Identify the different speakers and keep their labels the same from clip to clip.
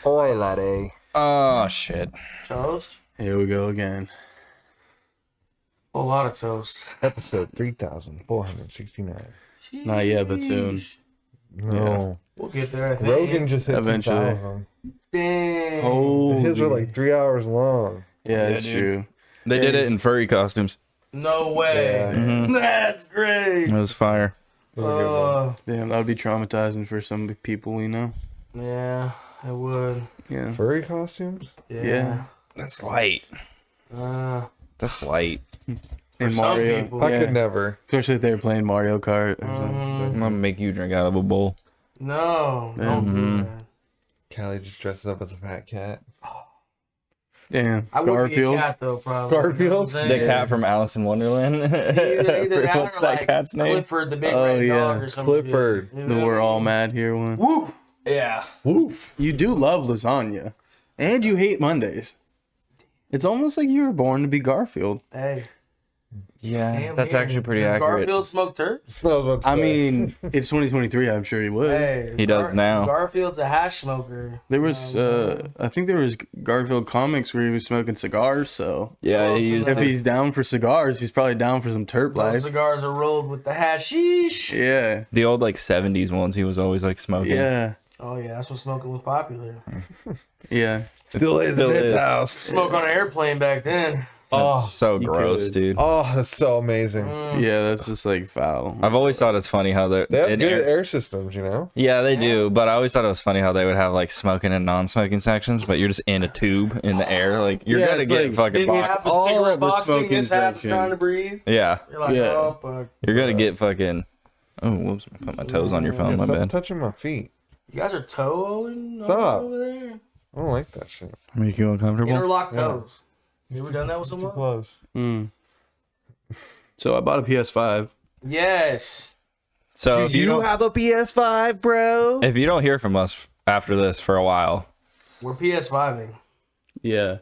Speaker 1: Oi, laddie.
Speaker 2: Oh, shit.
Speaker 3: Toast?
Speaker 4: Here we go again.
Speaker 3: A lot of toast.
Speaker 1: Episode 3469.
Speaker 4: Not yet, but soon.
Speaker 1: No.
Speaker 3: We'll get there, I think.
Speaker 1: Rogan just hit
Speaker 4: Eventually.
Speaker 1: 2,000.
Speaker 3: Dang.
Speaker 4: Oh,
Speaker 1: His were like 3 hours long.
Speaker 4: yeah, that's true.
Speaker 2: They did it in furry costumes.
Speaker 3: No way.
Speaker 1: Yeah.
Speaker 3: That's great.
Speaker 2: It was fire.
Speaker 4: Damn, that would be traumatizing for some people we know.
Speaker 3: Yeah, I would.
Speaker 4: Yeah.
Speaker 1: Furry costumes?
Speaker 4: Yeah.
Speaker 2: That's light. That's light.
Speaker 4: And
Speaker 3: some
Speaker 4: Mario.
Speaker 3: people.
Speaker 1: I could never.
Speaker 4: Especially if they were playing Mario Kart. Or something.
Speaker 2: I'm gonna make you drink out of a bowl.
Speaker 3: No, don't do that.
Speaker 1: Kali just dresses up as a fat cat.
Speaker 4: Damn.
Speaker 3: I would be a
Speaker 4: Garfield.
Speaker 3: cat though, probably.
Speaker 1: Garfield?
Speaker 3: You know what I'm saying?
Speaker 2: The cat from Alice in Wonderland.
Speaker 3: Either that
Speaker 2: What's
Speaker 3: or
Speaker 2: that
Speaker 3: like
Speaker 2: cat's name?
Speaker 3: Clifford, the big
Speaker 4: Oh,
Speaker 3: red
Speaker 4: yeah.
Speaker 3: dog or something.
Speaker 1: Clifford.
Speaker 4: The We're All Mad Here one.
Speaker 3: Woo! Yeah.
Speaker 1: Woof.
Speaker 4: You do love lasagna. And you hate Mondays. It's almost like you were born to be Garfield.
Speaker 3: Hey.
Speaker 2: Yeah,
Speaker 3: damn
Speaker 2: that's
Speaker 3: near.
Speaker 2: actually pretty
Speaker 3: Does
Speaker 2: accurate.
Speaker 3: Garfield smoke turds?
Speaker 1: I was about to
Speaker 4: I
Speaker 1: say.
Speaker 4: mean, it's 2023. I'm sure he would.
Speaker 3: Hey.
Speaker 2: He does now.
Speaker 3: Garfield's a hash smoker.
Speaker 4: There was, I think there was Garfield comics where he was smoking cigars. So
Speaker 2: Yeah, he used
Speaker 4: if
Speaker 2: to.
Speaker 4: he's down for cigars, he's probably down for some terp
Speaker 3: Those
Speaker 4: life.
Speaker 3: cigars are rolled with the hashish.
Speaker 4: Yeah,
Speaker 2: The old like 70s ones he was always like smoking.
Speaker 4: yeah,
Speaker 3: Oh yeah, that's when smoking was popular.
Speaker 4: yeah.
Speaker 1: Still is in
Speaker 2: Still
Speaker 1: this
Speaker 2: is.
Speaker 1: house.
Speaker 3: Smoke on an airplane back then.
Speaker 1: Oh,
Speaker 2: That's so
Speaker 4: you
Speaker 2: gross,
Speaker 4: could.
Speaker 2: dude.
Speaker 1: oh, that's so amazing.
Speaker 4: Yeah, that's just like foul.
Speaker 2: I've always thought it's funny how they're
Speaker 1: They have
Speaker 2: in
Speaker 1: good
Speaker 2: air-
Speaker 1: air systems, you know?
Speaker 2: Yeah, they do. But I always thought it was funny how they would have like smoking and non-smoking sections, but you're just in a tube in the air. Like you're
Speaker 4: Yeah,
Speaker 2: gonna
Speaker 4: it's
Speaker 2: get
Speaker 4: like-
Speaker 2: fucking
Speaker 3: Didn't you
Speaker 2: boxed.
Speaker 3: have a
Speaker 4: all
Speaker 3: cigarette
Speaker 4: of the
Speaker 3: boxing?
Speaker 4: smoking
Speaker 3: Just half
Speaker 4: section.
Speaker 3: trying to breathe.
Speaker 2: Yeah,
Speaker 3: You're like,
Speaker 4: Yeah.
Speaker 3: oh fuck.
Speaker 2: you're gonna get fucking. Oh, whoops! I put my toes on your phone.
Speaker 1: Yeah,
Speaker 2: My
Speaker 1: stop
Speaker 2: bad.
Speaker 1: touching my feet.
Speaker 3: You guys are toeing
Speaker 1: Stop.
Speaker 3: over there.
Speaker 1: I don't like that shit.
Speaker 2: Make you uncomfortable?
Speaker 3: Interlock
Speaker 1: Yeah.
Speaker 3: toes. You ever done that with
Speaker 1: Too
Speaker 3: someone?
Speaker 1: close.
Speaker 4: Mm. So I bought a PS5.
Speaker 3: Yes.
Speaker 2: So if you don't,
Speaker 1: have a PS5, bro?
Speaker 2: if you don't hear from us after this for a while,
Speaker 3: We're PS5ing.
Speaker 4: Yeah,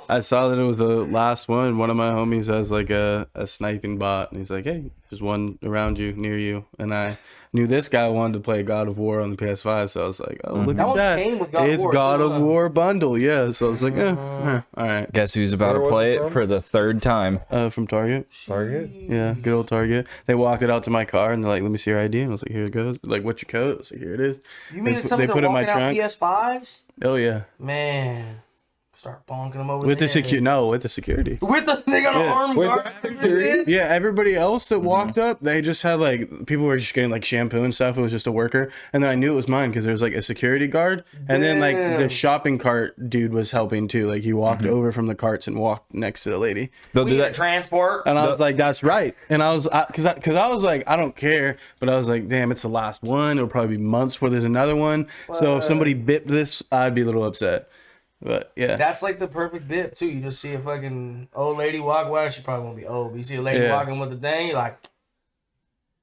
Speaker 4: I saw that it was the last one. One of my homies has like a sniping bot, and he's like, "Hey, there's one around you, near you." And I knew this guy wanted to play God of War on the PS5, so I was like, "Oh, look
Speaker 3: That
Speaker 4: at
Speaker 3: one
Speaker 4: that!
Speaker 3: came with God of
Speaker 4: It's
Speaker 3: War,
Speaker 4: God
Speaker 3: too,
Speaker 4: of
Speaker 3: huh?
Speaker 4: War bundle." Yeah, so I was like, all right."
Speaker 2: guess who's about
Speaker 1: Where
Speaker 2: to
Speaker 1: was
Speaker 2: play
Speaker 1: it
Speaker 2: it
Speaker 1: from?
Speaker 2: for the third time?
Speaker 4: From Target.
Speaker 1: Target?
Speaker 4: Yeah, good old Target. They walked it out to my car, and they're like, "Let me see your ID." And I was like, "Here it goes." They're like, "What's your code?" I was like, "Here it is."
Speaker 3: You mean
Speaker 4: They
Speaker 3: it's
Speaker 4: put- they
Speaker 3: something
Speaker 4: put it
Speaker 3: they're
Speaker 4: in my
Speaker 3: walking out
Speaker 4: trunk.
Speaker 3: PS5s?
Speaker 4: Oh yeah,
Speaker 3: Man. Start bonking them over
Speaker 4: with the
Speaker 3: there.
Speaker 4: with the security.
Speaker 3: With the thing on an
Speaker 4: Yeah.
Speaker 3: arm
Speaker 1: With
Speaker 3: guard.
Speaker 1: the security?
Speaker 4: Yeah, everybody else that walked up, they just had like people were just getting like shampoo and stuff. It was just a worker, and then I knew it was mine because there was like a security guard, and then like the
Speaker 3: Damn.
Speaker 4: shopping cart dude was helping too. Like he walked over from the carts and walked next to the lady,
Speaker 2: They'll
Speaker 3: We
Speaker 2: do
Speaker 3: need a
Speaker 2: that.
Speaker 3: transport.
Speaker 4: and I was like, "That's right." And I was because I was like, I don't care, but I was like, damn, it's the last one. It'll probably be months before there's another one. So if somebody bipped this, I'd be a little upset. But yeah,
Speaker 3: That's like the perfect dip too. You just see a fucking old lady walk by. She probably won't be old. But you see a lady
Speaker 4: Yeah.
Speaker 3: walking with the thing. You're like,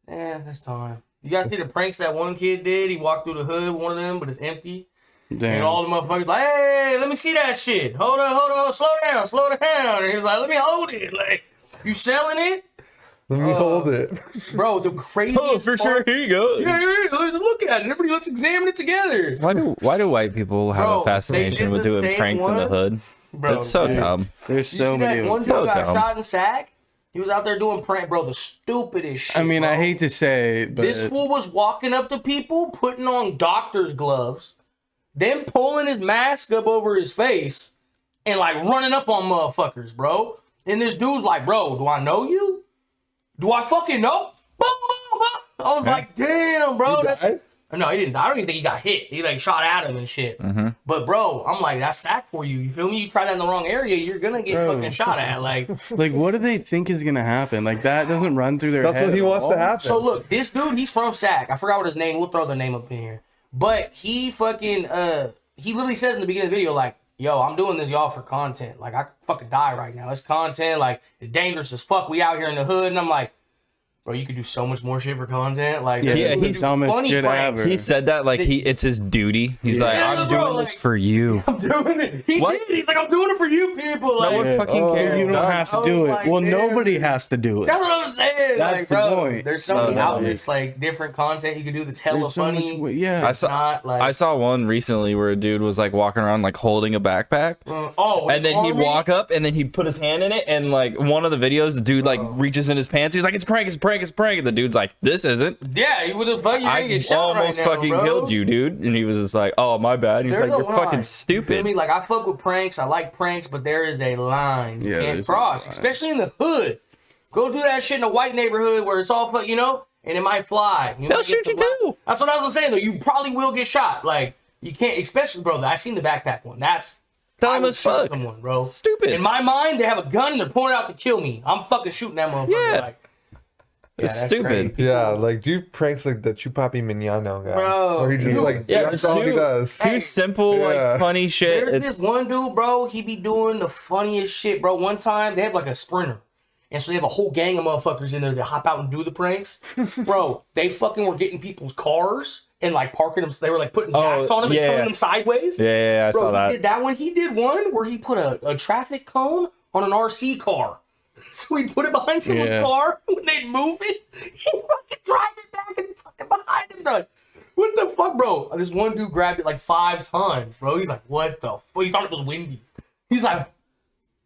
Speaker 3: that's time. You guys see the pranks that one kid did? He walked through the hood, one of them, but it's empty. And
Speaker 4: damn.
Speaker 3: all the motherfuckers like, hey, let me see that shit. Hold on, slow down. And he was like, let me hold it. Like, you selling it?
Speaker 1: Let me hold it.
Speaker 3: Bro, the craziest
Speaker 2: Oh, for sure.
Speaker 3: part-
Speaker 2: Here you go.
Speaker 3: Yeah, let's look at it. Everybody, let's examine it together.
Speaker 2: Why do white people have
Speaker 3: Bro,
Speaker 2: a fascination
Speaker 3: they
Speaker 2: with
Speaker 3: did the
Speaker 2: doing
Speaker 3: same
Speaker 2: pranks in the
Speaker 3: one.
Speaker 2: hood?
Speaker 3: Bro,
Speaker 2: That's so
Speaker 3: dude.
Speaker 2: dumb.
Speaker 4: There's
Speaker 3: You
Speaker 4: so
Speaker 3: see
Speaker 4: many.
Speaker 3: that one
Speaker 4: Of
Speaker 3: dude
Speaker 4: them.
Speaker 2: So
Speaker 3: got
Speaker 2: dumb.
Speaker 3: shot in sack? He was out there doing prank, bro, the stupidest shit.
Speaker 4: I mean, I
Speaker 3: bro.
Speaker 4: hate to say, but
Speaker 3: This fool was walking up to people, putting on doctor's gloves, then pulling his mask up over his face, and like running up on motherfuckers, bro. And this dude's like, bro, do I know you? Do I fucking know? Boom, boom, boom. I was like, damn, bro. That's
Speaker 1: died?
Speaker 3: no, he didn't die. I don't even think he got hit. He like shot at him and shit. But bro, I'm like, that's sack for you. You feel me? You try that in the wrong area, you're gonna get
Speaker 4: Bro.
Speaker 3: fucking shot at. Like,
Speaker 4: like, what do they think is gonna happen? Like that doesn't run through their
Speaker 1: That's
Speaker 4: head.
Speaker 1: what he
Speaker 4: at
Speaker 1: wants
Speaker 4: all.
Speaker 1: to happen.
Speaker 3: so look, this dude, he's from Sac. I forgot what his name. We'll throw the name up in here. But he fucking he literally says in the beginning of the video, like, yo, I'm doing this y'all for content. Like, I could fucking die right now. It's content. Like, it's dangerous as fuck. We out here in the hood. And I'm like, bro, you could do so much more shit for content. Like,
Speaker 4: Yeah,
Speaker 3: there's
Speaker 2: he's
Speaker 4: dumbest
Speaker 3: funny
Speaker 4: shit
Speaker 3: pranks.
Speaker 4: ever.
Speaker 2: He said that like it's his duty. He's like,
Speaker 3: Yeah,
Speaker 2: I'm
Speaker 3: bro,
Speaker 2: doing this
Speaker 3: like-
Speaker 2: for you.
Speaker 3: I'm doing it. He
Speaker 2: What?
Speaker 3: did. He's like, I'm doing it for you people. Like,
Speaker 2: No one fucking cares.
Speaker 4: You don't
Speaker 2: dog.
Speaker 4: have to
Speaker 3: I
Speaker 4: do
Speaker 3: was
Speaker 4: it.
Speaker 3: like,
Speaker 4: Well,
Speaker 3: dude.
Speaker 4: nobody has to do it.
Speaker 3: that's what I'm saying.
Speaker 4: That's
Speaker 3: Like,
Speaker 4: the
Speaker 3: bro,
Speaker 4: point.
Speaker 3: there's so many
Speaker 2: So
Speaker 3: outlets, like different content you can do that's hella
Speaker 4: There's so much
Speaker 3: funny.
Speaker 4: yeah.
Speaker 2: I saw
Speaker 3: not like
Speaker 2: I saw one recently where a dude was like walking around like holding a backpack. And then he'd walk up and then he'd put his hand in it, and like one of the videos the dude like reaches in his pants, he's like, it's a prank, it's a prank, it's a prank, and the dude's like, this isn't.
Speaker 3: Yeah, you would have fucking
Speaker 2: I
Speaker 3: get shot
Speaker 2: almost
Speaker 3: right now,
Speaker 2: fucking
Speaker 3: bro.
Speaker 2: killed you, dude. And he was just like, oh, my bad. He's
Speaker 3: There's
Speaker 2: like,
Speaker 3: a
Speaker 2: you're
Speaker 3: line.
Speaker 2: fucking
Speaker 3: You feel
Speaker 2: stupid.
Speaker 3: me? Like, I fuck with pranks. I like pranks, but there is a line you
Speaker 4: Yeah,
Speaker 3: can't
Speaker 4: there's a
Speaker 3: cross,
Speaker 4: line.
Speaker 3: especially in the hood. Go do that shit in a white neighborhood where it's all, you know, and it might fly. You
Speaker 2: They'll
Speaker 3: might get
Speaker 2: shoot you
Speaker 3: some
Speaker 2: too.
Speaker 3: That's what I was saying, though. You probably will get shot. Like, you can't, especially, bro, I seen the backpack one. That's I
Speaker 2: Dumb
Speaker 3: would
Speaker 2: as
Speaker 3: shoot
Speaker 2: fuck.
Speaker 3: someone, bro.
Speaker 2: Stupid.
Speaker 3: In my mind, they have a gun and they're pulling it out to kill me. I'm fucking shooting that motherfucker.
Speaker 2: Yeah.
Speaker 3: Like,
Speaker 2: It's
Speaker 3: that's
Speaker 2: stupid.
Speaker 3: crazy.
Speaker 1: Yeah, like do pranks like the Chupapi Mignano guy.
Speaker 3: Bro,
Speaker 1: Or he just
Speaker 3: dude.
Speaker 1: like,
Speaker 2: Yeah,
Speaker 1: that's
Speaker 2: just
Speaker 1: all he
Speaker 2: do-
Speaker 1: does.
Speaker 2: Too
Speaker 3: Hey.
Speaker 2: simple,
Speaker 1: Yeah.
Speaker 2: like funny shit.
Speaker 3: There's
Speaker 2: It's
Speaker 3: this one dude, bro. He be doing the funniest shit, bro. One time they have like a sprinter, and so they have a whole gang of motherfuckers in there that hop out and do the pranks. Bro, they fucking were getting people's cars and like parking them. So they were like putting jacks on them and
Speaker 2: yeah.
Speaker 3: turning them sideways.
Speaker 2: yeah, I
Speaker 3: Bro,
Speaker 2: saw
Speaker 3: he
Speaker 2: that.
Speaker 3: did that one. He did one where he put a traffic cone on an RC car. So he put it behind someone's
Speaker 4: Yeah.
Speaker 3: car. When they'd move it, he fucking drive it back and fucking behind him. Like, what the fuck, bro? This one dude grabbed it like 5 times, bro. He's like, what the fuck? He thought it was windy. He's like,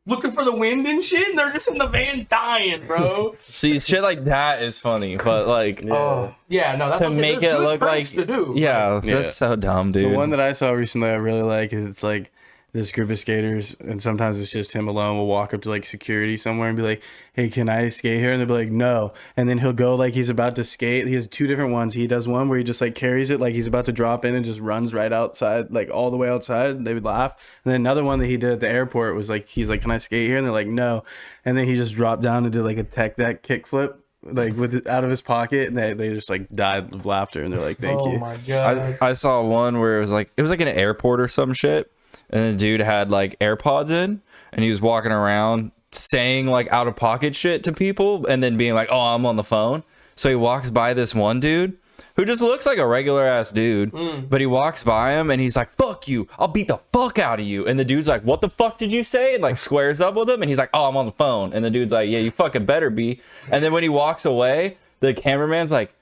Speaker 3: looking for the wind and shit, and they're just in the van dying, bro.
Speaker 2: See, shit like that is funny, but like
Speaker 3: Yeah, no, that's
Speaker 2: to
Speaker 3: what I'm saying.
Speaker 2: make
Speaker 3: There's
Speaker 2: it
Speaker 3: good
Speaker 2: look like
Speaker 3: pranks to do.
Speaker 2: yeah,
Speaker 4: Yeah.
Speaker 2: that's so dumb,
Speaker 4: The
Speaker 2: dude.
Speaker 4: one that I saw recently I really like is it's like this group of skaters, and sometimes it's just him alone, will walk up to like security somewhere and be like, hey, can I skate here? And they'll be like, no. And then he'll go like he's about to skate. He has 2 different ones. He does one where he just like carries it like he's about to drop in and just runs right outside, like all the way outside. They would laugh. And then another one that he did at the airport was like, he's like, can I skate here? And they're like, no. And then he just dropped down and did like a tech deck kickflip, like with it out of his pocket, and they just like died of laughter, and they're like, thank
Speaker 3: Oh
Speaker 4: you.
Speaker 3: my god.
Speaker 2: I saw one where it was like an airport or some shit, and the dude had like AirPods in, and he was walking around saying like out of pocket shit to people, and then being like, "Oh, I'm on the phone." So he walks by this one dude who just looks like a regular ass dude, but he walks by him and he's like, "Fuck you! I'll beat the fuck out of you." And the dude's like, "What the fuck did you say?" And like squares up with him, and he's like, "Oh, I'm on the phone." And the dude's like, "Yeah, you fucking better be." And then when he walks away, the cameraman's like,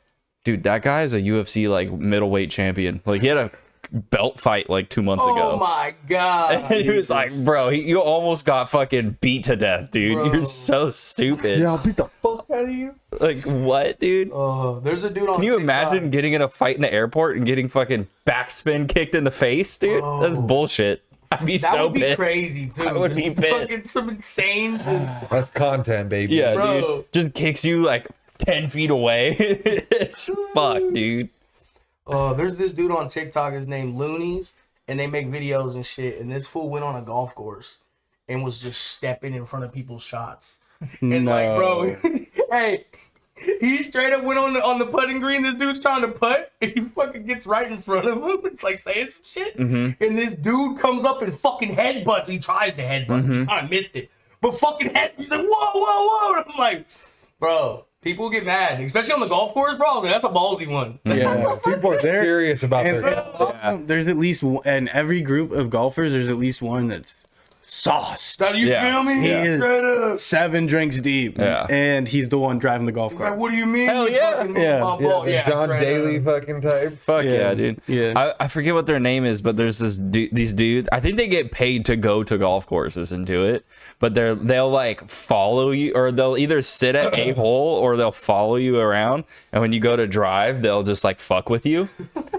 Speaker 2: "Dude, that guy is a UFC like middleweight champion. Like he had a belt fight like 2 months ago."
Speaker 3: Oh my god.
Speaker 2: And he was like, "Bro, you almost got fucking beat to death, dude.
Speaker 3: Bro.
Speaker 2: You're so stupid."
Speaker 1: Yeah, I'll beat the fuck out of you.
Speaker 2: Like what, dude?
Speaker 3: There's a dude on
Speaker 2: Can you
Speaker 3: TikTok.
Speaker 2: imagine getting in a fight in the airport and getting fucking backspin kicked in the face, dude? That's bullshit. I'd be
Speaker 3: That
Speaker 2: so
Speaker 3: would be
Speaker 2: pissed.
Speaker 3: crazy too.
Speaker 2: I would
Speaker 3: Just
Speaker 2: be pissed.
Speaker 3: Fucking some insane.
Speaker 1: That's content, baby.
Speaker 2: Yeah,
Speaker 3: Bro.
Speaker 2: dude. Just kicks you like 10 feet away. It's fuck, dude.
Speaker 3: There's this dude on TikTok. His name Loonies, and they make videos and shit. And this fool went on a golf course and was just stepping in front of people's shots. And like, bro, hey, he straight up went on the putting green. This dude's trying to putt, and he fucking gets right in front of him. It's like saying some shit, and this dude comes up and fucking headbutts. He tries to headbutt. He kind of missed it, but fucking head. He's like, whoa, whoa, whoa. And I'm like, bro, people get mad, especially on the golf course, bro. I was like, that's a ballsy one.
Speaker 4: Yeah.
Speaker 1: People are serious about
Speaker 4: And
Speaker 1: their
Speaker 4: there's at least one, in every group of golfers, there's at least one that's sauced.
Speaker 3: Now, you
Speaker 2: Yeah.
Speaker 3: feel me?
Speaker 4: He is
Speaker 3: Straight up.
Speaker 4: 7 drinks deep,
Speaker 2: Yeah.
Speaker 4: and he's the one driving the golf
Speaker 3: He's like,
Speaker 4: cart.
Speaker 3: what do you mean?
Speaker 2: Hell
Speaker 3: you
Speaker 2: yeah.
Speaker 3: fucking moved
Speaker 4: Yeah.
Speaker 3: my
Speaker 1: yeah,
Speaker 3: ball?
Speaker 1: the
Speaker 3: Yeah,
Speaker 1: John
Speaker 3: straight
Speaker 1: Daly
Speaker 3: up.
Speaker 1: fucking type.
Speaker 2: Fuck yeah,
Speaker 4: Yeah.
Speaker 2: dude.
Speaker 4: Yeah.
Speaker 2: I forget what their name is, but there's these dudes. I think they get paid to go to golf courses and do it, but they'll like follow you, or they'll either sit at a hole or they'll follow you around. And when you go to drive, they'll just like fuck with you,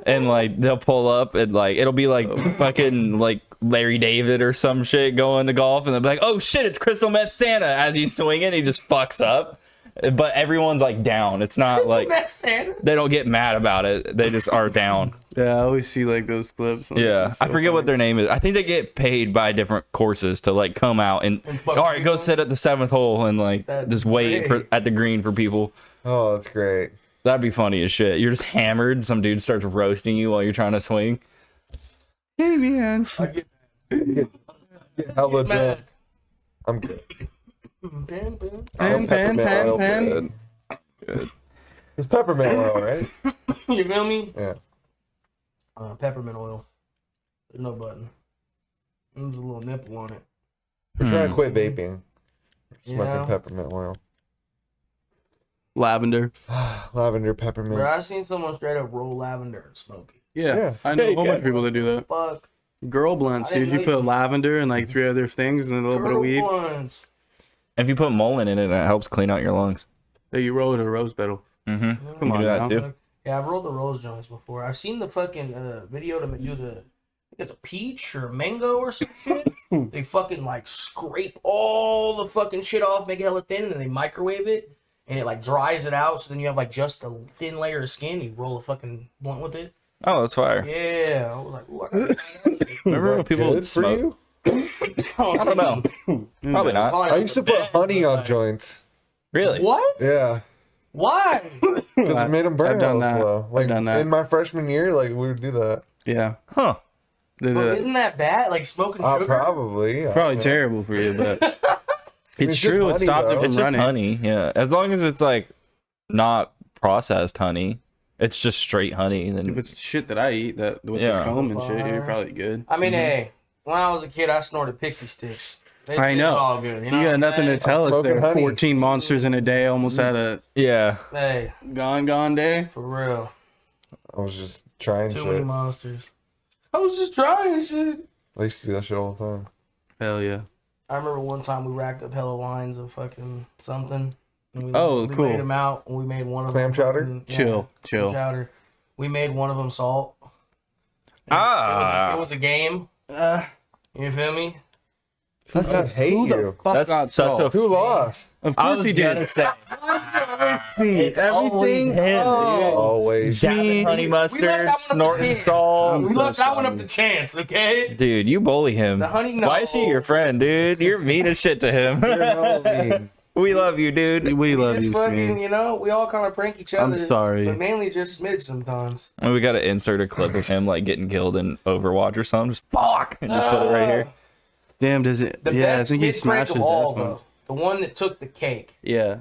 Speaker 2: and like they'll pull up and like it'll be like fucking like Larry David or some shit going to golf, and they'll be like, "Oh shit, it's Crystal Met Santa." As he's swinging, he just fucks up. But everyone's like down. It's not like
Speaker 3: That's Santa.
Speaker 2: they don't get mad about it. They just are down.
Speaker 4: Yeah, I always see like those clips.
Speaker 2: Yeah,
Speaker 4: It's so
Speaker 2: I forget what
Speaker 4: funny.
Speaker 2: their name is. I think they get paid by different courses to like come out and
Speaker 3: fuck
Speaker 2: all right, go
Speaker 3: people.
Speaker 2: sit at the 7th hole and like
Speaker 3: That's
Speaker 2: just wait
Speaker 3: great.
Speaker 2: at the green for people.
Speaker 1: Oh, that's great.
Speaker 2: That'd be funny as shit. You're just hammered. Some dude starts roasting you while you're trying to swing.
Speaker 4: Hey man,
Speaker 3: I get
Speaker 1: Yeah, hella
Speaker 3: mad.
Speaker 1: drunk. I'm good.
Speaker 3: Bam, bam.
Speaker 4: pan, pan, pan, pan.
Speaker 1: It's peppermint oil, right?
Speaker 3: You feel me?
Speaker 1: Yeah.
Speaker 3: Peppermint oil. There's no button. There's a little nipple on it.
Speaker 1: We're trying to quit vaping. Smoking
Speaker 3: Yeah.
Speaker 1: peppermint oil.
Speaker 4: Lavender.
Speaker 1: Lavender peppermint.
Speaker 3: Bro, I seen someone straight up roll lavender and smoke it.
Speaker 4: Yeah,
Speaker 1: Yeah.
Speaker 4: I know
Speaker 2: There
Speaker 4: a
Speaker 2: you
Speaker 4: whole
Speaker 2: go.
Speaker 4: bunch of people that do that.
Speaker 3: Fuck.
Speaker 4: Girl blunts,
Speaker 3: I didn't
Speaker 4: dude. You
Speaker 3: know
Speaker 4: put lavender and like 3 other things and then a little bit of weed.
Speaker 3: Ones.
Speaker 2: If you put mullein in it, it helps clean out your lungs.
Speaker 4: Hey, you roll it in a rose petal.
Speaker 2: Mm-hmm.
Speaker 4: Come on
Speaker 2: do that
Speaker 4: now.
Speaker 2: too.
Speaker 3: Yeah, I've rolled the rose joints before. I've seen the fucking video to do the, I think it's a peach or a mango or some shit. They fucking like scrape all the fucking shit off, make it hella thin, and then they microwave it, and it like dries it out. So then you have like just a thin layer of skin. You roll a fucking blunt with it.
Speaker 2: Oh, that's fire.
Speaker 3: Yeah, I was like, ooh, I gotta try that.
Speaker 2: Remember when people
Speaker 1: Good
Speaker 2: would
Speaker 1: for
Speaker 2: smoke?
Speaker 1: you?
Speaker 2: I don't know. Probably not.
Speaker 1: I used to put honey on joints.
Speaker 2: Really?
Speaker 3: What?
Speaker 1: Yeah.
Speaker 3: Why?
Speaker 1: Because it made them burn
Speaker 4: I've done
Speaker 1: hella
Speaker 4: that.
Speaker 1: slow. Like,
Speaker 4: done that.
Speaker 1: in my freshman year, like, we would do that.
Speaker 4: Yeah.
Speaker 2: Huh.
Speaker 4: They do
Speaker 3: Bro,
Speaker 4: that.
Speaker 3: isn't that bad? Like smoking sugar?
Speaker 1: Probably. I
Speaker 4: Probably
Speaker 1: don't know.
Speaker 4: terrible for you, but it's
Speaker 1: It's
Speaker 4: true.
Speaker 1: just
Speaker 4: It
Speaker 1: honey,
Speaker 4: stopped
Speaker 1: though.
Speaker 4: it from
Speaker 2: It's just
Speaker 4: running.
Speaker 2: honey, yeah. As long as it's like not processed honey, it's just straight honey.
Speaker 4: If
Speaker 2: Then
Speaker 4: it's shit that I eat, that with
Speaker 2: Yeah.
Speaker 4: the comb and shit, you're probably good.
Speaker 3: I mean, hey, when I was a kid, I snorted pixie sticks. That
Speaker 4: I
Speaker 3: shit's
Speaker 4: know.
Speaker 3: all good.
Speaker 4: You
Speaker 3: know what
Speaker 4: got
Speaker 3: I'm
Speaker 4: nothing to
Speaker 3: saying?
Speaker 4: tell us
Speaker 1: smoking
Speaker 4: there.
Speaker 1: honey.
Speaker 4: 14 monsters in a day, almost had a
Speaker 2: yeah,
Speaker 3: Hey,
Speaker 4: gone day.
Speaker 3: for real.
Speaker 1: I was just trying
Speaker 3: Too
Speaker 1: shit.
Speaker 3: many monsters. I was just trying shit.
Speaker 1: I used to do that shit all the time.
Speaker 4: Hell yeah.
Speaker 3: I remember one time we racked up hella lines of fucking something. And we,
Speaker 4: Oh,
Speaker 3: we
Speaker 4: cool.
Speaker 3: made them out, and we made one of
Speaker 1: Clam
Speaker 3: them.
Speaker 1: chowder?
Speaker 3: fucking- yeah,
Speaker 4: Chill.
Speaker 3: clam chowder. We made one of them salt.
Speaker 2: Ah.
Speaker 3: It was a game. You feel me?
Speaker 2: that's
Speaker 1: I hate you.
Speaker 2: that's such a.
Speaker 1: Who lost?
Speaker 4: Of
Speaker 2: I
Speaker 4: course
Speaker 2: was
Speaker 4: he
Speaker 2: gonna
Speaker 4: did.
Speaker 2: say
Speaker 4: It's
Speaker 2: always him,
Speaker 1: Always.
Speaker 2: dabbing honey
Speaker 3: We
Speaker 2: mustard,
Speaker 3: left that one up to
Speaker 2: snorting
Speaker 3: chance.
Speaker 2: salt.
Speaker 3: We left that one up to chance, okay?
Speaker 2: Dude, you bully him.
Speaker 3: The honey,
Speaker 2: Why is he
Speaker 3: no.
Speaker 2: your friend, dude? You're mean as shit to him.
Speaker 1: You're hella mean.
Speaker 2: We love you, dude.
Speaker 4: We love
Speaker 3: Just
Speaker 4: you,
Speaker 3: fucking,
Speaker 4: man.
Speaker 3: you know, we all kind of prank each
Speaker 4: I'm
Speaker 3: other.
Speaker 4: sorry.
Speaker 3: But mainly just smidge sometimes.
Speaker 2: And we gotta insert a clip of him like getting killed in Overwatch or something. Just fuck, and just put it right here.
Speaker 4: Damn, does it?
Speaker 3: The
Speaker 4: Yeah, I
Speaker 3: best
Speaker 4: think he
Speaker 3: smidge prank
Speaker 4: smashed
Speaker 3: of
Speaker 4: his
Speaker 3: all,
Speaker 4: death once.
Speaker 3: though. The one that took the cake.
Speaker 4: Yeah.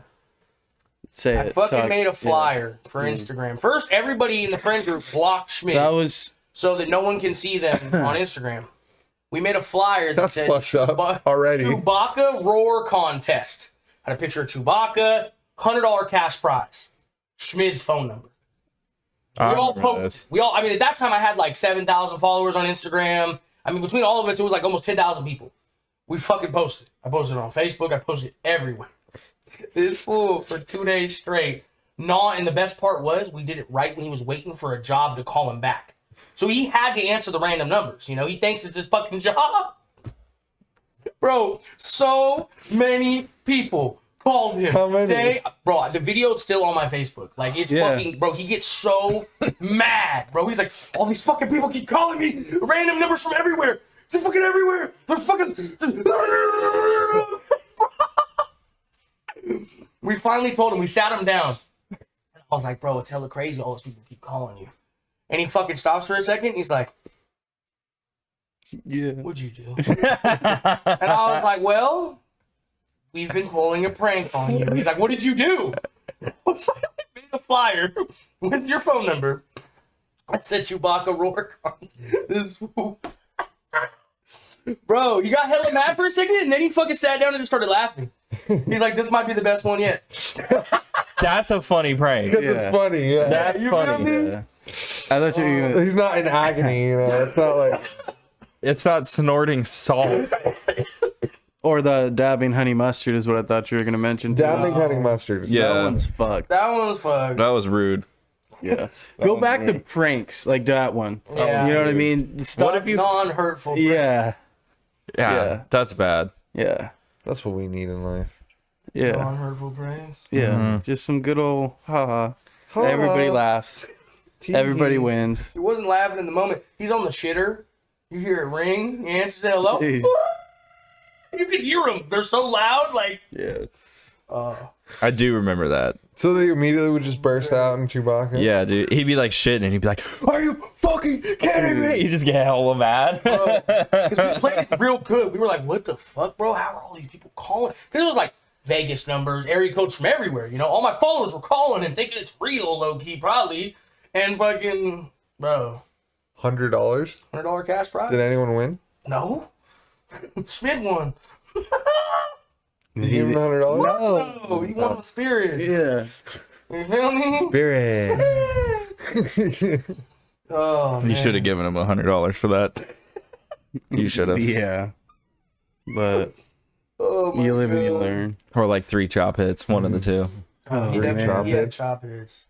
Speaker 4: Say
Speaker 3: I
Speaker 4: it.
Speaker 3: fucking
Speaker 4: Talk.
Speaker 3: made a
Speaker 4: Yeah.
Speaker 3: flyer for Instagram. First, everybody in the friend group blocked Schmidt
Speaker 4: That was
Speaker 3: so that no one can see them on Instagram. We made a flyer that
Speaker 1: That's
Speaker 3: said
Speaker 1: fucked up already.
Speaker 3: Chewbacca Roar Contest. Had a picture of Chewbacca, $100 cash prize. Schmidt's phone number. We
Speaker 2: I
Speaker 3: all
Speaker 2: remember
Speaker 3: posted.
Speaker 2: this.
Speaker 3: I mean, at that time I had like 7,000 followers on Instagram. I mean, between all of us, it was like almost 10,000 people. We fucking posted. I posted it on Facebook. I posted it everywhere. This fool for 2 days straight. And the best part was we did it right when he was waiting for a job to call him back. So he had to answer the random numbers. You know, he thinks it's his fucking job. Bro, so many people called him.
Speaker 1: How many?
Speaker 3: Bro, the video's still on my Facebook. Like, it's
Speaker 4: Yeah.
Speaker 3: fucking, bro, he gets so mad, bro. He's like, all these fucking people keep calling me random numbers from everywhere. They're fucking everywhere. They're fucking... We finally told him, we sat him down. I was like, bro, it's hella crazy. All those people keep calling you. And he fucking stops for a second. He's like,
Speaker 4: yeah.
Speaker 3: what'd you do? And I was like, well, we've been pulling a prank on you. He's like, what did you do? I was like, I made a flyer with your phone number. I said Chewbacca Roar Contest. This fool. Bro, you got hella mad for a second, and then he fucking sat down and just started laughing. He's like, this might be the best one yet.
Speaker 2: That's a funny prank.
Speaker 1: Because
Speaker 4: Yeah.
Speaker 1: it's funny, yeah.
Speaker 2: That's
Speaker 3: You feel
Speaker 2: funny.
Speaker 3: me?
Speaker 4: Yeah. I thought you were gonna.
Speaker 1: He's not in agony, you know. It's not like
Speaker 2: It's not snorting salt.
Speaker 4: Or the dabbing honey mustard is what I thought you were gonna mention. too.
Speaker 1: dabbing honey mustard.
Speaker 2: Yeah.
Speaker 4: That one's fucked.
Speaker 3: That one's fucked.
Speaker 2: That was rude.
Speaker 4: Yeah. Go back to pranks like that one.
Speaker 3: Yeah.
Speaker 4: You know what I mean? Stop.
Speaker 2: What if you?
Speaker 3: Non-hurtful prank.
Speaker 4: Yeah.
Speaker 2: Yeah,
Speaker 4: Yeah.
Speaker 2: that's bad.
Speaker 4: Yeah.
Speaker 1: That's what we need in life.
Speaker 4: Yeah.
Speaker 3: Non-hurtful pranks.
Speaker 4: Yeah. Just some good old haha. Everybody laughs. Everybody wins.
Speaker 3: He wasn't laughing in the moment. He's on the shitter. You hear it ring. He answers hello.
Speaker 4: Jeez.
Speaker 3: You can hear them. They're so loud. Like,
Speaker 4: Yeah.
Speaker 2: I do remember that.
Speaker 1: So they immediately would just burst out in Chewbacca.
Speaker 2: Yeah, dude. He'd be like shitting, and he'd be like, "Are you fucking kidding me?" You just get hella mad.
Speaker 3: because we played it real good. We were like, what the fuck, bro? How are all these people calling? Because it was like Vegas numbers, area codes from everywhere. You know, all my followers were calling and thinking it's real, low key, probably. And fucking, bro,
Speaker 1: $100?
Speaker 3: $100 cash prize?
Speaker 1: Did anyone win?
Speaker 3: No. Smith won.
Speaker 1: Did you give him $100?
Speaker 3: No, he won with spirit.
Speaker 4: Yeah.
Speaker 3: You feel me?
Speaker 1: Spirit.
Speaker 3: Oh, man.
Speaker 2: You should have given him $100 for that. You should have.
Speaker 4: Yeah. But
Speaker 3: Oh, my
Speaker 4: you live and you
Speaker 3: God.
Speaker 4: learn.
Speaker 2: Or like 3 chop hits, one of the two.
Speaker 4: Oh,
Speaker 3: He
Speaker 1: man.
Speaker 3: definitely had
Speaker 1: Chop
Speaker 3: chop hits.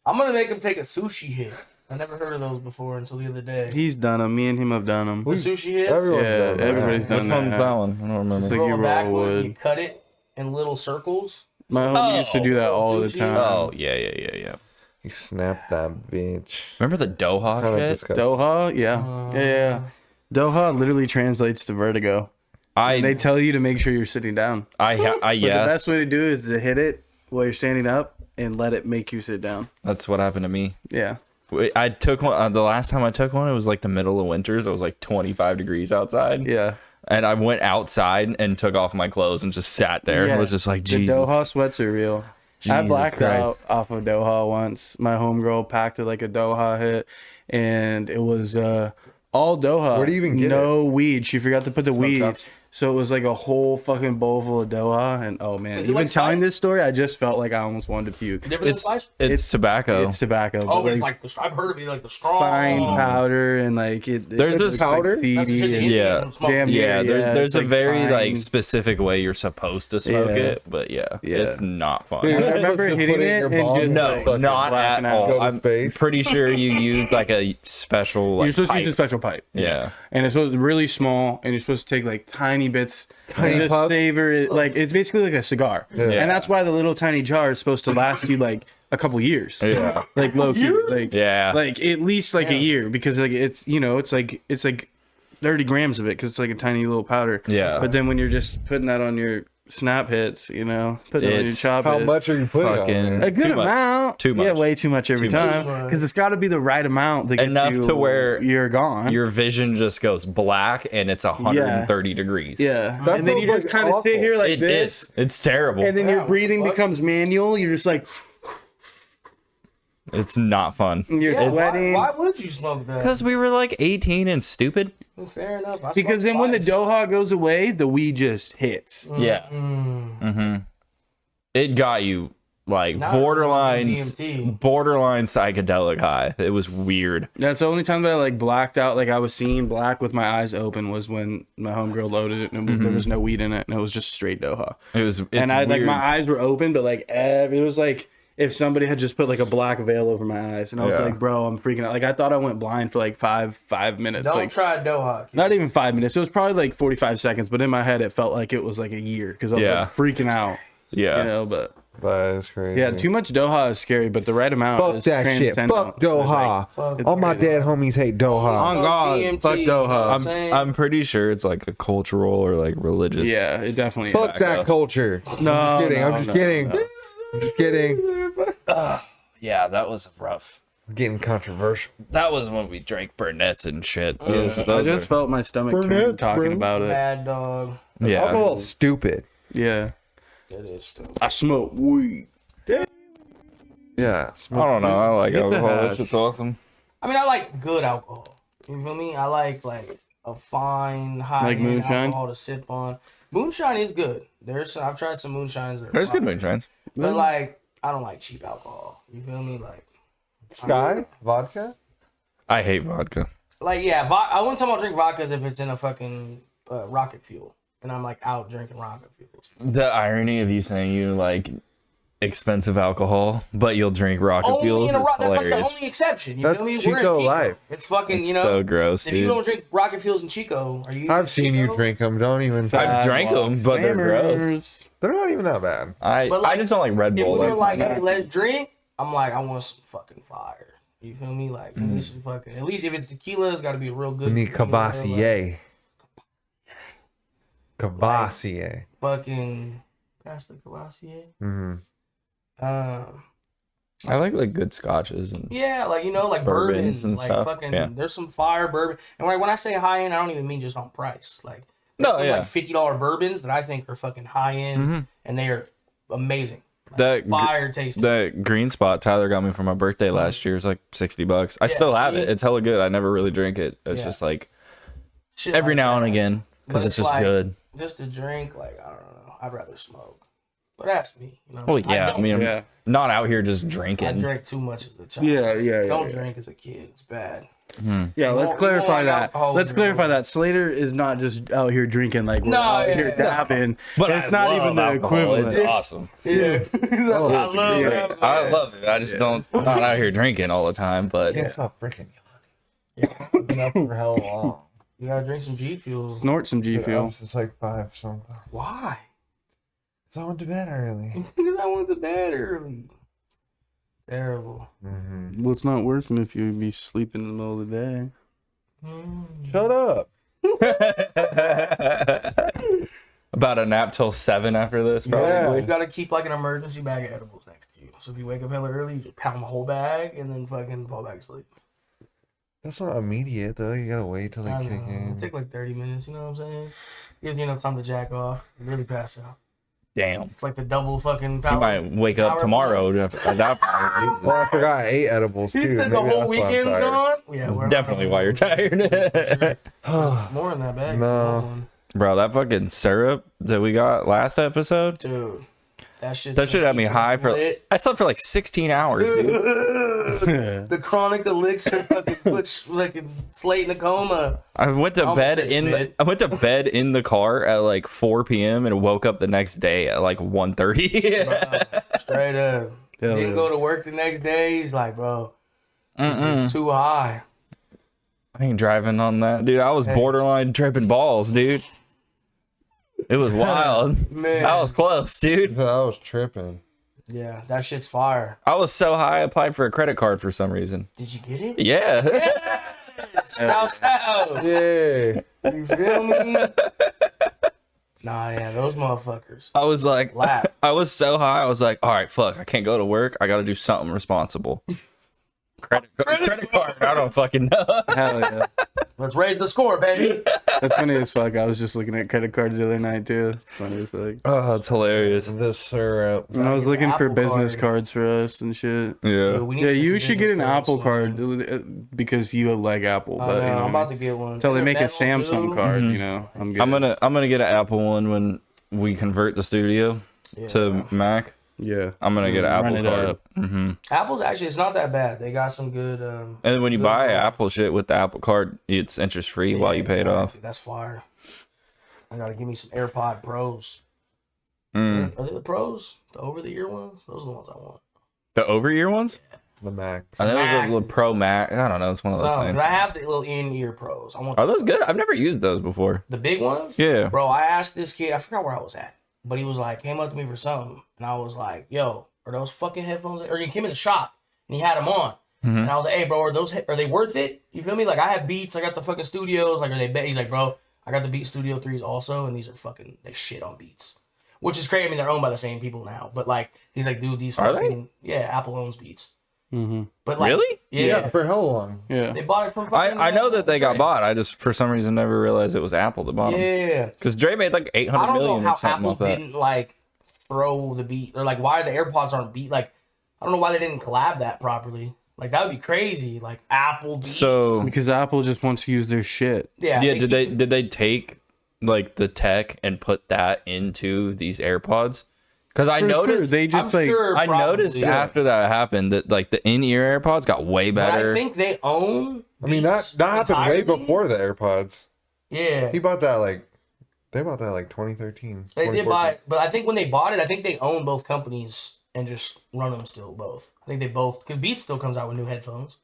Speaker 3: I'm gonna make him take a sushi hit. I never heard of those before until the other day.
Speaker 4: He's done them. Me and him have done them.
Speaker 3: The sushi hits?
Speaker 1: Everyone's
Speaker 4: Yeah,
Speaker 1: done that.
Speaker 4: everybody's done
Speaker 2: Which one's
Speaker 4: that.
Speaker 2: that one? I don't remember.
Speaker 4: Like
Speaker 3: Roll
Speaker 4: you
Speaker 3: it
Speaker 4: roll
Speaker 3: backward,
Speaker 4: wood.
Speaker 3: you cut it in little circles.
Speaker 4: My homie used to do that all the
Speaker 3: sushi.
Speaker 4: time.
Speaker 2: Oh, yeah.
Speaker 1: You snapped that bitch.
Speaker 2: Remember the Doha
Speaker 1: Kind of
Speaker 2: shit?
Speaker 1: disgusting.
Speaker 4: Doha? Yeah. Doha literally translates to vertigo. They tell you to make sure you're sitting down. But the
Speaker 2: Yeah,
Speaker 4: best way to do it is to hit it while you're standing up and let it make you sit down.
Speaker 2: that's what happened to me.
Speaker 4: Yeah.
Speaker 2: I took one, the last time I took one, it was like the middle of winters. It was like 25 degrees outside.
Speaker 4: Yeah.
Speaker 2: And I went outside and took off my clothes and just sat there.
Speaker 4: Yeah.
Speaker 2: It was just like,
Speaker 4: The
Speaker 2: Jesus.
Speaker 4: Doha sweats are real. I
Speaker 2: Jesus
Speaker 4: blacked
Speaker 2: Christ.
Speaker 4: out off of Doha once. My homegirl packed it like a Doha hit, and it was all Doha.
Speaker 1: Where do you even get
Speaker 4: no weed. She forgot to put the weed.
Speaker 1: shops.
Speaker 4: So it was like a whole fucking bowl full of Doha, and oh man,
Speaker 3: Is it
Speaker 4: even
Speaker 3: like
Speaker 4: telling
Speaker 3: spice?
Speaker 4: this story, I just felt like I almost wanted to puke.
Speaker 3: Different than spice?
Speaker 2: It's tobacco.
Speaker 4: It's tobacco.
Speaker 3: Oh,
Speaker 4: but
Speaker 3: it's like the, I've heard of it like the strong
Speaker 4: fine powder and like it.
Speaker 2: There's
Speaker 4: it
Speaker 2: this
Speaker 4: looks
Speaker 1: powder?
Speaker 4: Like
Speaker 3: That's the shit
Speaker 4: seedy
Speaker 3: the
Speaker 4: and-
Speaker 2: Yeah.
Speaker 3: Indians smoke.
Speaker 4: Damn
Speaker 2: Yeah,
Speaker 4: yeah,
Speaker 2: there's
Speaker 4: it's
Speaker 2: a
Speaker 4: like
Speaker 2: very
Speaker 4: fine.
Speaker 2: like specific way you're supposed to smoke
Speaker 4: Yeah.
Speaker 2: it, but yeah, it's not fun.
Speaker 1: Dude,
Speaker 4: I
Speaker 1: you're
Speaker 4: remember
Speaker 1: supposed to
Speaker 4: hitting
Speaker 1: put
Speaker 4: it
Speaker 1: your
Speaker 4: and
Speaker 1: balls
Speaker 4: just,
Speaker 1: in
Speaker 2: No,
Speaker 1: the fucking
Speaker 2: not
Speaker 4: blacking
Speaker 2: at
Speaker 4: out.
Speaker 2: all.
Speaker 1: Go to
Speaker 2: I'm
Speaker 1: space.
Speaker 2: pretty sure you use like a special like
Speaker 4: You're supposed to
Speaker 2: pipe.
Speaker 4: use a special pipe.
Speaker 2: Yeah.
Speaker 4: And it's supposed to be really small, and you're supposed to take like tiny bits,
Speaker 1: Tiny
Speaker 4: and just
Speaker 1: puffs?
Speaker 4: savor it. Like it's basically like a cigar, and that's why the little tiny jar is supposed to last you like a couple years.
Speaker 2: Yeah.
Speaker 4: Like low key, like
Speaker 2: Yeah.
Speaker 4: like at least like a year, because like it's it's like 30 grams of it, because it's like a tiny little powder.
Speaker 2: Yeah.
Speaker 4: But then when you're just putting that on your snap hits, putting it on your
Speaker 2: It's
Speaker 4: chop
Speaker 1: How
Speaker 4: hits.
Speaker 1: much are you putting
Speaker 2: Fucking-
Speaker 1: on there?
Speaker 4: A good
Speaker 2: Too much.
Speaker 4: amount.
Speaker 2: Too
Speaker 4: Yeah,
Speaker 2: much.
Speaker 4: way too much every
Speaker 2: Too much.
Speaker 4: time. Because it's got to be the right amount to get
Speaker 2: Enough
Speaker 4: you
Speaker 2: to where
Speaker 4: you're gone.
Speaker 2: Your vision just goes black and it's 130 degrees.
Speaker 4: Yeah.
Speaker 1: That
Speaker 4: And then you
Speaker 1: feels
Speaker 4: just
Speaker 1: like
Speaker 4: kind of sit
Speaker 1: awful.
Speaker 4: here like
Speaker 2: It
Speaker 4: this.
Speaker 2: is. It's terrible.
Speaker 4: And then your
Speaker 3: Yeah,
Speaker 4: breathing
Speaker 3: fuck.
Speaker 4: becomes manual. You're just like,
Speaker 2: It's not fun.
Speaker 4: you're
Speaker 3: Yeah,
Speaker 4: sweating.
Speaker 3: why would you smoke that?
Speaker 2: Because we were like 18 and stupid.
Speaker 3: Fair enough. I
Speaker 4: Because
Speaker 3: smoked
Speaker 4: then when the
Speaker 3: spice.
Speaker 4: Doha goes away, the weed just hits.
Speaker 2: Yeah. Mm-hmm. It got you like
Speaker 3: Not
Speaker 2: borderline
Speaker 3: DMT.
Speaker 2: psychedelic high. It was weird.
Speaker 4: That's the only time that I like blacked out. Like I was seeing black with my eyes open was when my homegirl loaded it and there was no weed in it, and it was just straight Doha.
Speaker 2: It's
Speaker 4: And I like
Speaker 2: weird.
Speaker 4: my eyes were open, but like it was like if somebody had just put like a black veil over my eyes, and I was
Speaker 2: Yeah.
Speaker 4: like, bro, I'm freaking out. Like I thought I went blind for like five minutes.
Speaker 3: Don't
Speaker 4: like
Speaker 3: try Doha. kid.
Speaker 4: not even 5 minutes. It was probably like 45 seconds, but in my head it felt like it was like a year because I was
Speaker 2: Yeah.
Speaker 4: like freaking out.
Speaker 2: Yeah.
Speaker 4: But
Speaker 1: That is crazy.
Speaker 4: yeah, too much Doha is scary, but the right amount
Speaker 1: Fuck
Speaker 4: is
Speaker 1: that shit.
Speaker 4: transcendental.
Speaker 1: Fuck Doha.
Speaker 3: Fuck
Speaker 1: All my
Speaker 4: crazy.
Speaker 1: dead homies hate Doha.
Speaker 4: On God,
Speaker 3: DMT,
Speaker 4: fuck
Speaker 3: you know what
Speaker 4: Doha.
Speaker 3: I'm saying?
Speaker 2: I'm pretty sure it's like a cultural or like religious.
Speaker 4: Yeah, it definitely
Speaker 1: Fuck
Speaker 4: is.
Speaker 1: that culture.
Speaker 4: No,
Speaker 1: I'm just kidding.
Speaker 4: no,
Speaker 1: I'm just
Speaker 4: no,
Speaker 1: kidding.
Speaker 4: no.
Speaker 1: I'm just kidding.
Speaker 2: Yeah, that was rough.
Speaker 1: I'm getting controversial.
Speaker 2: That was when we drank Burnett's and shit.
Speaker 4: I just felt my stomach turn
Speaker 1: Burnett,
Speaker 4: talking
Speaker 1: bro.
Speaker 4: about it.
Speaker 3: Mad dog.
Speaker 2: yeah.
Speaker 1: Alcohol's stupid.
Speaker 4: Yeah,
Speaker 3: That is stupid.
Speaker 4: I smoke weed.
Speaker 1: Yeah.
Speaker 2: I don't know. I like
Speaker 4: Get the
Speaker 2: alcohol.
Speaker 4: hash.
Speaker 2: It's awesome.
Speaker 3: I mean, I like good alcohol. You feel me? I like a fine, high
Speaker 4: Like moonshine?
Speaker 3: alcohol to sip on. Moonshine is good. I've tried some moonshines. That are
Speaker 2: There's good
Speaker 3: fine.
Speaker 2: moonshines.
Speaker 3: But like, I don't like cheap alcohol. You feel me?
Speaker 1: Sky? Vodka?
Speaker 2: I hate vodka.
Speaker 3: Yeah. I wouldn't tell drink vodkas if it's in a fucking rocket fuel, and I'm like out drinking rocket fuels.
Speaker 2: The irony of you saying you like expensive alcohol, but you'll drink rocket
Speaker 3: Only
Speaker 2: fuels
Speaker 3: in a
Speaker 2: is
Speaker 3: that's like the
Speaker 2: hilarious.
Speaker 3: only exception. You
Speaker 1: That's
Speaker 3: feel me? We're in
Speaker 1: Chico life.
Speaker 3: It's fucking,
Speaker 2: It's
Speaker 3: you know.
Speaker 2: so gross,
Speaker 3: if you
Speaker 2: dude.
Speaker 3: don't drink rocket fuels in Chico, are you?
Speaker 1: I've seen you
Speaker 3: Chico?
Speaker 1: drink them. Don't even.
Speaker 2: I've drank them, but they're gross.
Speaker 4: Slammers.
Speaker 1: They're not even that bad.
Speaker 3: But,
Speaker 2: I just don't like Red
Speaker 3: If
Speaker 2: Bull.
Speaker 3: we were like, hey, let's drink, I'm like, I want some fucking fire. You feel me? Like, give me some fucking. At least if it's tequila, it's got to be real good.
Speaker 1: We need
Speaker 3: tequila, like,
Speaker 1: Cavassier. Cavassier.
Speaker 3: Fucking. Pass the Cavassier.
Speaker 1: Mm-hmm.
Speaker 2: I like good scotches and
Speaker 3: Yeah, like like
Speaker 2: Bourbons
Speaker 3: bourbons
Speaker 2: and
Speaker 3: like
Speaker 2: stuff,
Speaker 3: fucking.
Speaker 2: yeah.
Speaker 3: There's some fire bourbon, and when I say high end, I don't even mean just on price. Like
Speaker 2: No,
Speaker 3: some
Speaker 2: yeah.
Speaker 3: like $50 bourbons that I think are fucking high end, and they are amazing. Like,
Speaker 2: That
Speaker 3: fire tasting.
Speaker 2: That green spot Tyler got me for my birthday last year is like $60. I still have
Speaker 3: see?
Speaker 2: it. It's hella good. I never really drink it. It's just like
Speaker 3: Shit
Speaker 2: every
Speaker 3: like
Speaker 2: now and
Speaker 3: that.
Speaker 2: again because
Speaker 3: But
Speaker 2: it's just
Speaker 3: like,
Speaker 2: good.
Speaker 3: Just to drink, like, I don't know. I'd rather smoke. But that's me. You know what
Speaker 2: Well,
Speaker 3: I'm saying?
Speaker 2: yeah. I mean,
Speaker 4: Yeah.
Speaker 2: I'm not out here just
Speaker 3: I
Speaker 2: drinking.
Speaker 3: drank too much as a child.
Speaker 4: Yeah.
Speaker 3: Don't drink as a kid. It's bad.
Speaker 4: Yeah, let's
Speaker 3: More-
Speaker 4: clarify
Speaker 3: more
Speaker 4: that.
Speaker 3: alcohol
Speaker 4: Let's
Speaker 3: in
Speaker 4: clarify
Speaker 3: your
Speaker 4: that. Slater is not just out here drinking like we're
Speaker 3: No,
Speaker 4: out
Speaker 3: yeah,
Speaker 4: here
Speaker 3: yeah.
Speaker 4: dabbing.
Speaker 2: But
Speaker 4: It's
Speaker 2: I
Speaker 4: not
Speaker 2: love
Speaker 4: even the
Speaker 2: alcohol.
Speaker 4: equivalent.
Speaker 2: It's awesome.
Speaker 3: Yeah. I love
Speaker 4: great-
Speaker 3: that.
Speaker 2: I love it. I just don't not out here drinking all the time. But
Speaker 1: Can't stop freaking yawning. Been up for hell long.
Speaker 3: You gotta drink some G Fuel.
Speaker 4: Snort some G
Speaker 1: Been
Speaker 4: Fuel.
Speaker 1: up since like 5 something.
Speaker 3: Why?
Speaker 1: So I went to bed early.
Speaker 3: Because I went to bed early. Terrible.
Speaker 1: Mm-hmm.
Speaker 4: Well, it's not working if you be sleeping in the middle of the day.
Speaker 1: Shut up.
Speaker 2: about a nap till 7 after this, probably.
Speaker 1: Yeah.
Speaker 3: You gotta keep like an emergency bag of edibles next to you. So if you wake up hella early, you just pound the whole bag and then fucking fall back asleep.
Speaker 1: That's not immediate though. You gotta wait till they
Speaker 3: I
Speaker 1: kick
Speaker 3: know.
Speaker 1: in.
Speaker 3: It take like 30 minutes, you know what I'm saying? Gives you enough time to jack off. Really pass out.
Speaker 2: Damn.
Speaker 3: It's like the double fucking
Speaker 2: You
Speaker 3: power.
Speaker 2: might wake up
Speaker 3: power
Speaker 2: tomorrow at that point.
Speaker 1: Well, I forgot I ate edibles
Speaker 3: He
Speaker 1: too.
Speaker 3: said
Speaker 1: Maybe
Speaker 3: the whole
Speaker 1: that's why I'm
Speaker 3: weekend's
Speaker 1: tired.
Speaker 3: gone? Yeah, we're
Speaker 2: Definitely why you're tired.
Speaker 3: more in that bag.
Speaker 1: No.
Speaker 2: Bro, that fucking syrup that we got last episode,
Speaker 3: Dude. That shit
Speaker 2: had me high for. I slept for like 16 hours, dude.
Speaker 3: The chronic elixir fucking puts fucking Slate in a coma.
Speaker 2: I went to
Speaker 3: Almost
Speaker 2: bed
Speaker 3: hit
Speaker 2: in
Speaker 3: Schmidt.
Speaker 2: I went to bed in the car at like 4 p.m. and woke up the next day at like 1:30.
Speaker 3: Straight up.
Speaker 4: Hell
Speaker 3: Didn't
Speaker 4: yeah.
Speaker 3: go to work the next day. He's like, bro, it's too high.
Speaker 2: I ain't driving on that, dude. I was borderline tripping balls, dude. It was wild.
Speaker 3: Man.
Speaker 2: I was close, dude.
Speaker 1: I was tripping.
Speaker 3: Yeah, that shit's fire.
Speaker 2: I was so high I applied for a credit card for some reason.
Speaker 3: Did you get it?
Speaker 2: Yeah.
Speaker 3: Shout out.
Speaker 1: Yay.
Speaker 3: You feel me? Nah, yeah, those motherfuckers.
Speaker 2: I was like,
Speaker 3: Lap.
Speaker 2: I was so high. I was like, all right, fuck, I can't go to work. I got to do something responsible. Credit card. I don't fucking know.
Speaker 4: Hell yeah.
Speaker 3: Let's raise the score, baby.
Speaker 4: That's funny as fuck. I was just looking at credit cards the other night too. It's funny as fuck.
Speaker 2: Oh, it's hilarious.
Speaker 1: The syrup.
Speaker 4: And I was looking for
Speaker 3: Apple
Speaker 4: business
Speaker 3: card.
Speaker 4: cards for us and shit.
Speaker 2: Yeah.
Speaker 3: We need
Speaker 4: Yeah,
Speaker 3: to
Speaker 4: you
Speaker 3: some
Speaker 4: should get an
Speaker 3: business
Speaker 4: Apple
Speaker 3: cards,
Speaker 4: card because you like Apple.
Speaker 3: I
Speaker 4: But
Speaker 3: know,
Speaker 4: you know,
Speaker 3: I'm about to get one.
Speaker 4: until they
Speaker 3: And
Speaker 4: make a
Speaker 3: Venmo,
Speaker 4: Samsung
Speaker 3: too.
Speaker 4: card, you know, I'm good.
Speaker 2: I'm gonna get an Apple one when we convert the studio to Mac.
Speaker 4: Yeah,
Speaker 2: I'm gonna get an
Speaker 4: Run
Speaker 2: Apple
Speaker 4: it
Speaker 2: card.
Speaker 4: up.
Speaker 2: Mm-hmm.
Speaker 3: Apple's actually, it's not that bad. They got some good.
Speaker 2: And then when you
Speaker 3: Good
Speaker 2: buy
Speaker 3: card.
Speaker 2: Apple shit with the Apple card, it's interest free while you pay it off.
Speaker 3: That's fire. I gotta give me some AirPod Pros.
Speaker 2: Mm.
Speaker 3: Are they the Pros? The over the ear ones? Those are the ones I want.
Speaker 2: The over ear ones?
Speaker 1: The Max.
Speaker 2: I think it
Speaker 3: Max.
Speaker 2: was a Pro Mac. I don't know. It's one of those
Speaker 3: So,
Speaker 2: things.
Speaker 3: 'cause I have the little in-ear Pros. I want
Speaker 2: Are those good? I've never used those before.
Speaker 3: the big ones.
Speaker 2: Yeah.
Speaker 3: Bro, I asked this kid. I forgot where I was at, but he was like, came up to me for something, and I was like, "Yo, are those fucking headphones?" Or he came in the shop and he had them on, and I was like, "Hey, bro, are they worth it? You feel me? Like I have Beats, I got the fucking Studios. Like, are they? He's like, bro, I got the Beats Studio 3s also, and these are fucking they shit on Beats, which is crazy. I mean, they're owned by the same people now, but like, he's like, dude, these
Speaker 2: Are they?
Speaker 3: fucking yeah, Apple owns Beats. But like,
Speaker 2: Really?
Speaker 3: Yeah,
Speaker 1: For how long?
Speaker 4: yeah.
Speaker 3: they bought it from. Fucking,
Speaker 2: I know that they got
Speaker 3: Dre.
Speaker 2: bought. I just for some reason never realized it was Apple that bought them.
Speaker 3: Yeah.
Speaker 2: Because Dre made like 800
Speaker 3: I don't know
Speaker 2: million
Speaker 3: how
Speaker 2: or something
Speaker 3: Apple
Speaker 2: like that.
Speaker 3: didn't like throw the beat or like why the AirPods aren't beat. Like I don't know why they didn't collab that properly. Like that would be crazy. Like Apple beat.
Speaker 2: So
Speaker 4: Because Apple just wants to use their shit.
Speaker 3: yeah,
Speaker 2: yeah, did they take like the tech and put that into these AirPods? Because I
Speaker 4: For sure,
Speaker 2: noticed
Speaker 4: they
Speaker 3: I'm
Speaker 4: just like
Speaker 3: sure
Speaker 2: I
Speaker 3: probably,
Speaker 2: noticed
Speaker 3: yeah.
Speaker 2: after that happened that like the in-ear AirPods got way
Speaker 3: But
Speaker 2: better.
Speaker 3: I think they own.
Speaker 1: I mean,
Speaker 3: Beats
Speaker 1: that happened way
Speaker 3: entirely.
Speaker 1: before the AirPods.
Speaker 3: Yeah,
Speaker 1: He bought that like, they bought that like 2013.
Speaker 3: they did
Speaker 1: 2014.
Speaker 3: buy it, but I think when they bought it, I think they own both companies and just run them still both. I think they both because Beats still comes out with new headphones.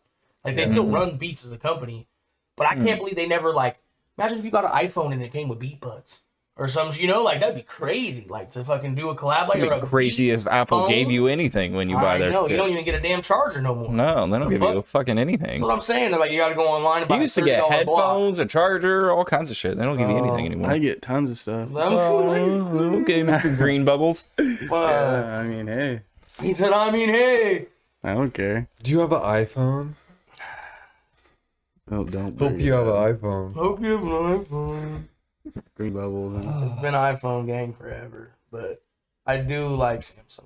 Speaker 3: Like they still run Beats as a company, but I can't believe they never like. Imagine if you got an iPhone and it came with Beat Buds or something. You know, like that'd be crazy. Like to fucking do a collab like
Speaker 2: It'd be
Speaker 3: or a
Speaker 2: crazy
Speaker 3: Beats
Speaker 2: if Apple
Speaker 3: phone.
Speaker 2: gave you anything when you buy
Speaker 3: I
Speaker 2: their
Speaker 3: know
Speaker 2: shit.
Speaker 3: you don't even get a damn charger no more.
Speaker 2: No, they don't give you
Speaker 3: fuck?
Speaker 2: fucking anything.
Speaker 3: That's what I'm saying. They're like you got to go online and buy
Speaker 2: You used to get
Speaker 3: $30 block.
Speaker 2: headphones, a charger, all kinds of shit. They don't give you anything anymore.
Speaker 4: I get tons of stuff.
Speaker 2: Okay, Mr. Green Bubbles.
Speaker 4: I mean, hey,
Speaker 3: He said, I mean, hey.
Speaker 4: I don't care.
Speaker 1: Do you have an iPhone?
Speaker 4: Oh, don't.
Speaker 1: Hope
Speaker 4: bring
Speaker 1: you
Speaker 4: it
Speaker 1: have an
Speaker 4: up.
Speaker 1: iPhone.
Speaker 3: Hope you have an iPhone.
Speaker 4: Green bubbles. And...
Speaker 3: It's been iPhone gang forever, but I do like Samsung.